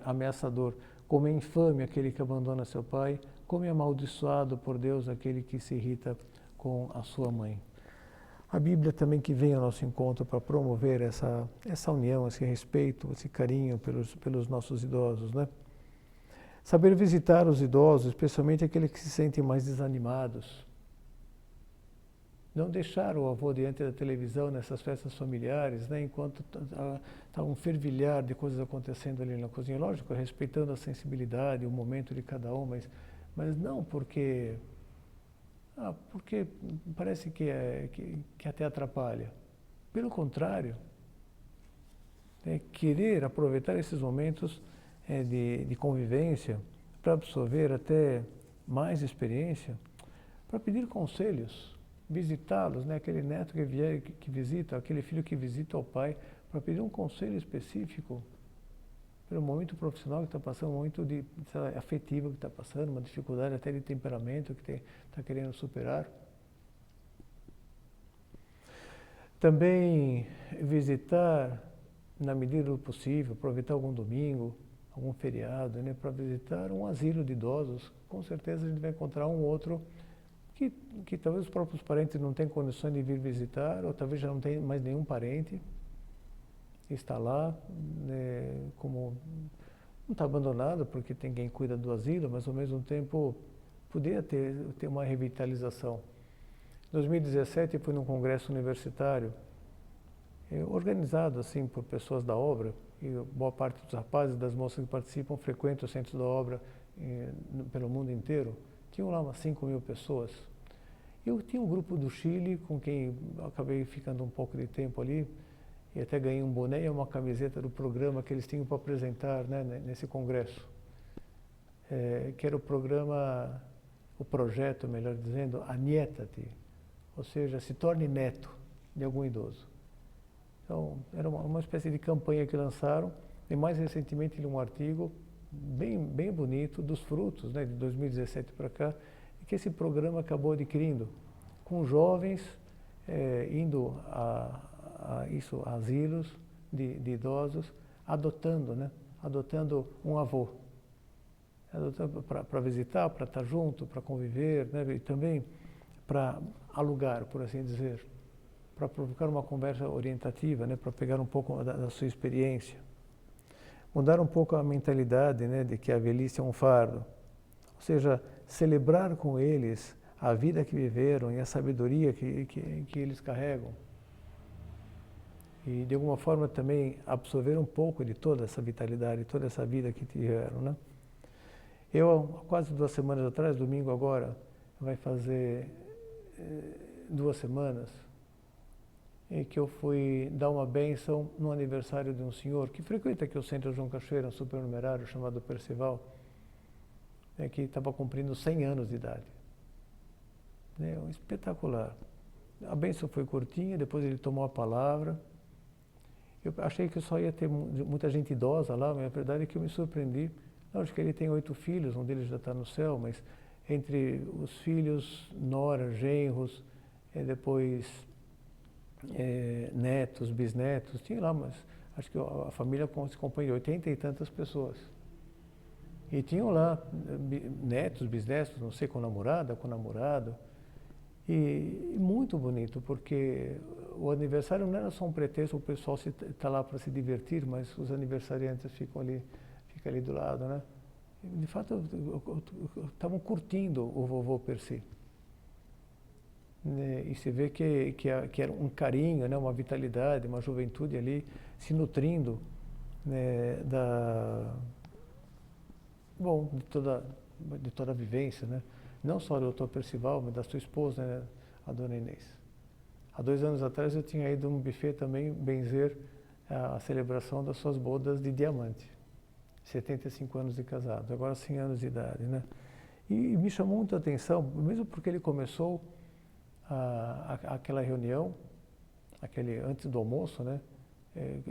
S1: ameaçador: como é infame aquele que abandona seu pai, como é amaldiçoado por Deus aquele que se irrita com a sua mãe. A Bíblia também que vem ao nosso encontro para promover essa união, esse respeito, esse carinho pelos nossos idosos, né? Saber visitar os idosos, especialmente aqueles que se sentem mais desanimados. Não deixar o avô diante da televisão nessas festas familiares, né, enquanto está um fervilhar de coisas acontecendo ali na cozinha. Lógico, respeitando a sensibilidade, o momento de cada um, mas não porque parece que até atrapalha. Pelo contrário, querer aproveitar esses momentos de convivência para absorver até mais experiência, para pedir conselhos, visitá-los, né? Aquele neto que visita, aquele filho que visita o pai, para pedir um conselho específico pelo momento profissional que está passando, um momento afetivo que está passando, uma dificuldade até de temperamento que está querendo superar. Também visitar, na medida do possível, aproveitar algum domingo, algum feriado, né, para visitar um asilo de idosos. Com certeza a gente vai encontrar um outro que talvez os próprios parentes não tenham condições de vir visitar, ou talvez já não tenha mais nenhum parente que está lá, né, como não está abandonado porque tem quem cuida do asilo, mas ao mesmo tempo poderia ter uma revitalização. Em 2017 fui num congresso universitário, organizado assim por pessoas da obra, e boa parte dos rapazes e das moças que participam frequentam o centro da obra pelo mundo inteiro. Tinham lá umas 5.000 pessoas. Eu tinha um grupo do Chile com quem acabei ficando um pouco de tempo ali, e até ganhei um boné e uma camiseta do programa que eles tinham para apresentar, né, nesse congresso. que era o programa, o projeto, melhor dizendo, Anieta-te, ou seja, se torne neto de algum idoso. Então, era uma espécie de campanha que lançaram, e mais recentemente um artigo bem bonito dos frutos, né, de 2017 para cá, que esse programa acabou adquirindo, com jovens indo a asilos de idosos, adotando, né, adotando um avô. Para visitar, para estar junto, para conviver, né, e também para alugar, por assim dizer, para provocar uma conversa orientativa, né, para pegar um pouco da sua experiência. Mudar um pouco a mentalidade, né, de que a velhice é um fardo. Ou seja, celebrar com eles a vida que viveram e a sabedoria que eles carregam. E, de alguma forma, também absorver um pouco de toda essa vitalidade, toda essa vida que tiveram, né? Eu, há quase 2 semanas atrás, domingo agora, vai fazer 2 semanas, em que eu fui dar uma bênção no aniversário de um senhor que frequenta aqui o Centro João Cachoeira, um supernumerário chamado Percival, que estava cumprindo 100 anos de idade. Espetacular. A bênção foi curtinha, depois ele tomou a palavra. Eu achei que só ia ter muita gente idosa lá, mas a verdade é que eu me surpreendi. Lógico que ele tem 8 filhos, um deles já está no céu, mas entre os filhos, nora, genros, depois netos, bisnetos, tinha lá, mas acho que a família se compõe de 80 e tantas pessoas. E tinham lá netos, bisnetos, não sei, com namorada, com namorado. E muito bonito, porque o aniversário não era só um pretexto, o pessoal está lá para se divertir, mas os aniversariantes ficam ali do lado, né? De fato, estavam curtindo o vovô Percy. E se vê que era um carinho, né, uma vitalidade, uma juventude ali se nutrindo, né, de toda a vivência, né? Não só do Dr. Percival, mas da sua esposa, né, a dona Inês. Há 2 anos atrás eu tinha ido a um buffet também benzer a celebração das suas bodas de diamante. 75 anos de casado, agora 100 anos de idade, né? E me chamou muita atenção, mesmo porque ele começou aquela reunião, antes do almoço, né?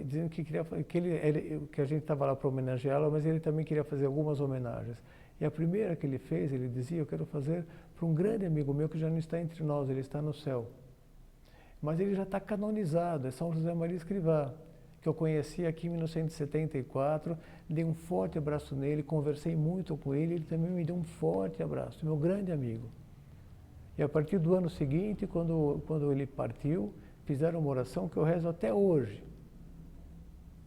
S1: Dizendo que que a gente estava lá para homenageá-lo, mas ele também queria fazer algumas homenagens. E a primeira que ele fez, ele dizia: eu quero fazer para um grande amigo meu que já não está entre nós, ele está no céu. Mas ele já está canonizado, é São José Maria Escrivá, que eu conheci aqui em 1974, dei um forte abraço nele, conversei muito com ele, ele também me deu um forte abraço, meu grande amigo. E a partir do ano seguinte, quando ele partiu, fizeram uma oração que eu rezo até hoje.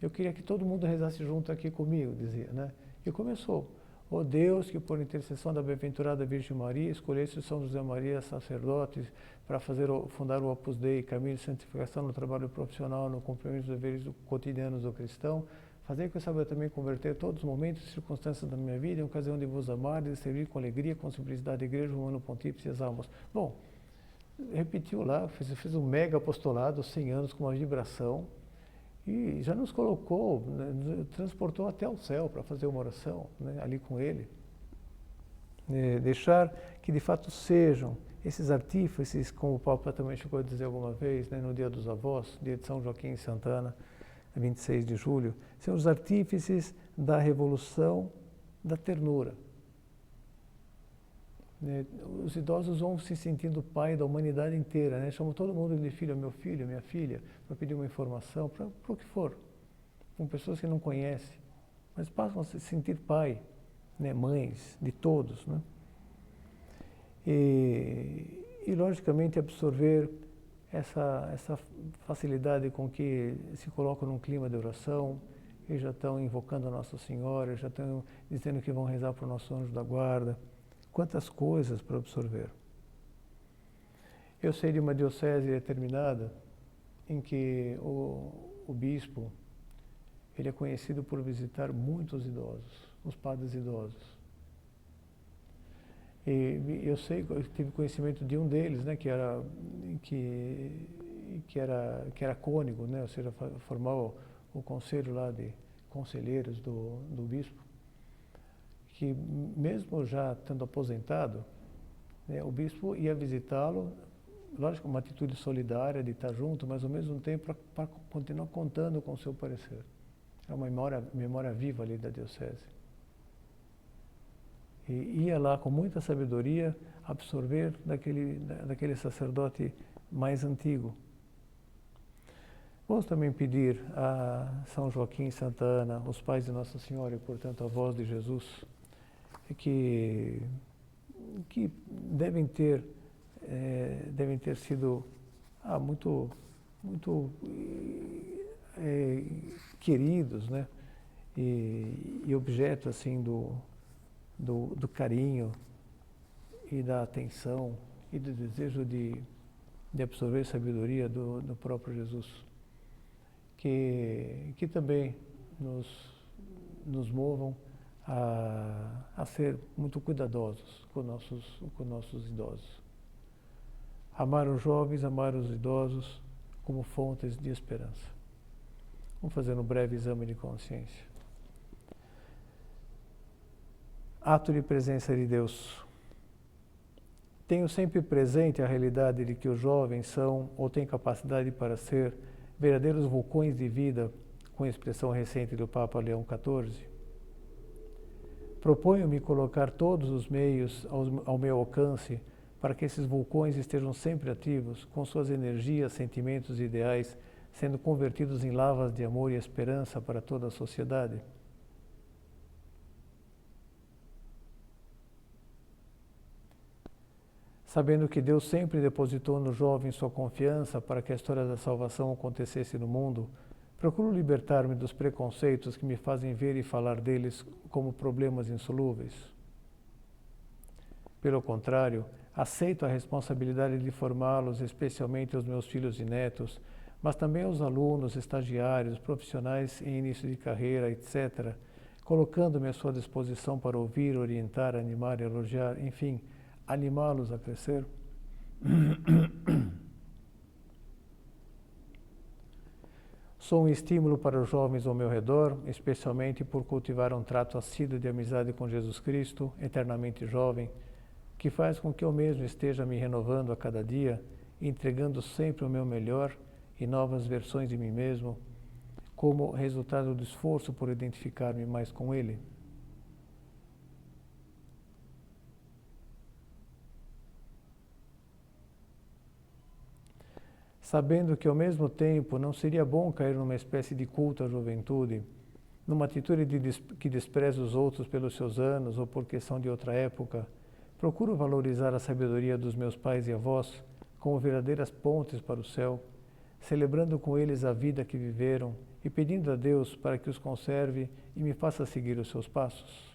S1: Eu queria que todo mundo rezasse junto aqui comigo, dizia, né? E começou: ó Deus, que por intercessão da bem-aventurada Virgem Maria, escolhesse o São José Maria sacerdote para fundar o Opus Dei, caminho de santificação no trabalho profissional, no cumprimento dos deveres cotidianos do cristão, fazer que eu saiba também converter todos os momentos e circunstâncias da minha vida em ocasião de vos amar, de servir com alegria, com simplicidade a Igreja Romana Pontífice e as almas. Bom, repetiu lá, fez um mega apostolado, 100 anos, com uma vibração, e já nos colocou, né, transportou até o céu para fazer uma oração, né, ali com ele. Deixar que de fato sejam esses artífices, como o Papa também chegou a dizer alguma vez, né, no Dia dos Avós, dia de São Joaquim e Santana, 26 de julho, são os artífices da revolução da ternura. Os idosos vão se sentindo pai da humanidade inteira, né? Chamam todo mundo de filho, meu filho, minha filha, para pedir uma informação, para o que for, com pessoas que não conhecem, mas passam a se sentir pai, né? Mães, de todos, né? E logicamente absorver essa facilidade com que se colocam num clima de oração, e já estão invocando a Nossa Senhora, já estão dizendo que vão rezar para o nosso anjo da guarda. Quantas coisas para absorver. Eu sei de uma diocese determinada em que o bispo, ele é conhecido por visitar muitos idosos, os padres idosos. E eu tive conhecimento de um deles, né, que era cônego, né, ou seja, formava o conselho lá de conselheiros do bispo, que mesmo já tendo aposentado, né, o bispo ia visitá-lo, lógico, uma atitude solidária de estar junto, mas ao mesmo tempo para continuar contando com o seu parecer. É uma memória viva ali da diocese. E ia lá com muita sabedoria absorver daquele sacerdote mais antigo. Vamos também pedir a São Joaquim e Santa Ana, os pais de Nossa Senhora e, portanto, a voz de Jesus, que devem ter sido muito queridos, né? E objeto assim do carinho e da atenção e do desejo de absorver sabedoria do próprio Jesus, que também nos movam a ser muito cuidadosos com nossos idosos. Amar os jovens, amar os idosos como fontes de esperança. Vamos fazer um breve exame de consciência. Ato de presença de Deus. Tenho sempre presente a realidade de que os jovens são, ou têm capacidade para ser, verdadeiros vulcões de vida, com a expressão recente do Papa Leão XIV. Proponho-me colocar todos os meios ao meu alcance para que esses vulcões estejam sempre ativos, com suas energias, sentimentos e ideais sendo convertidos em lavas de amor e esperança para toda a sociedade. Sabendo que Deus sempre depositou no jovem sua confiança para que a história da salvação acontecesse no mundo, procuro libertar-me dos preconceitos que me fazem ver e falar deles como problemas insolúveis. Pelo contrário, aceito a responsabilidade de formá-los, especialmente os meus filhos e netos, mas também os alunos, estagiários, profissionais em início de carreira, etc., colocando-me à sua disposição para ouvir, orientar, animar, elogiar, enfim, animá-los a crescer. Sou um estímulo para os jovens ao meu redor, especialmente por cultivar um trato assíduo de amizade com Jesus Cristo, eternamente jovem, que faz com que eu mesmo esteja me renovando a cada dia, entregando sempre o meu melhor e novas versões de mim mesmo, como resultado do esforço por identificar-me mais com Ele. Sabendo que ao mesmo tempo não seria bom cair numa espécie de culto à juventude, numa atitude que despreza os outros pelos seus anos ou porque são de outra época, procuro valorizar a sabedoria dos meus pais e avós como verdadeiras pontes para o céu, celebrando com eles a vida que viveram e pedindo a Deus para que os conserve e me faça seguir os seus passos.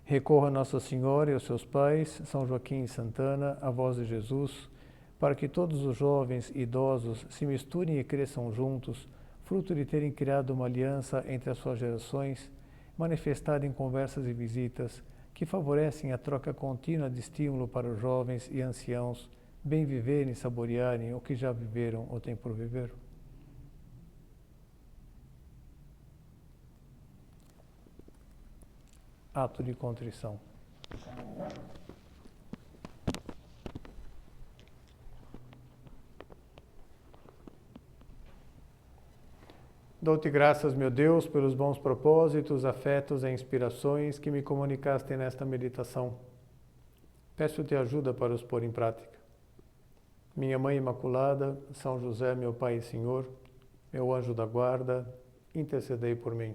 S1: Recorro a Nossa Senhora e aos seus pais, São Joaquim e Santana, a voz de Jesus, para que todos os jovens e idosos se misturem e cresçam juntos, fruto de terem criado uma aliança entre as suas gerações, manifestada em conversas e visitas, que favorecem a troca contínua de estímulo para os jovens e anciãos bem viverem e saborearem o que já viveram ou têm por viver. Ato de contrição. Dou-te graças, meu Deus, pelos bons propósitos, afetos e inspirações que me comunicaste nesta meditação. Peço-te ajuda para os pôr em prática. Minha Mãe Imaculada, São José, meu Pai e Senhor, meu anjo da guarda, intercedei por mim.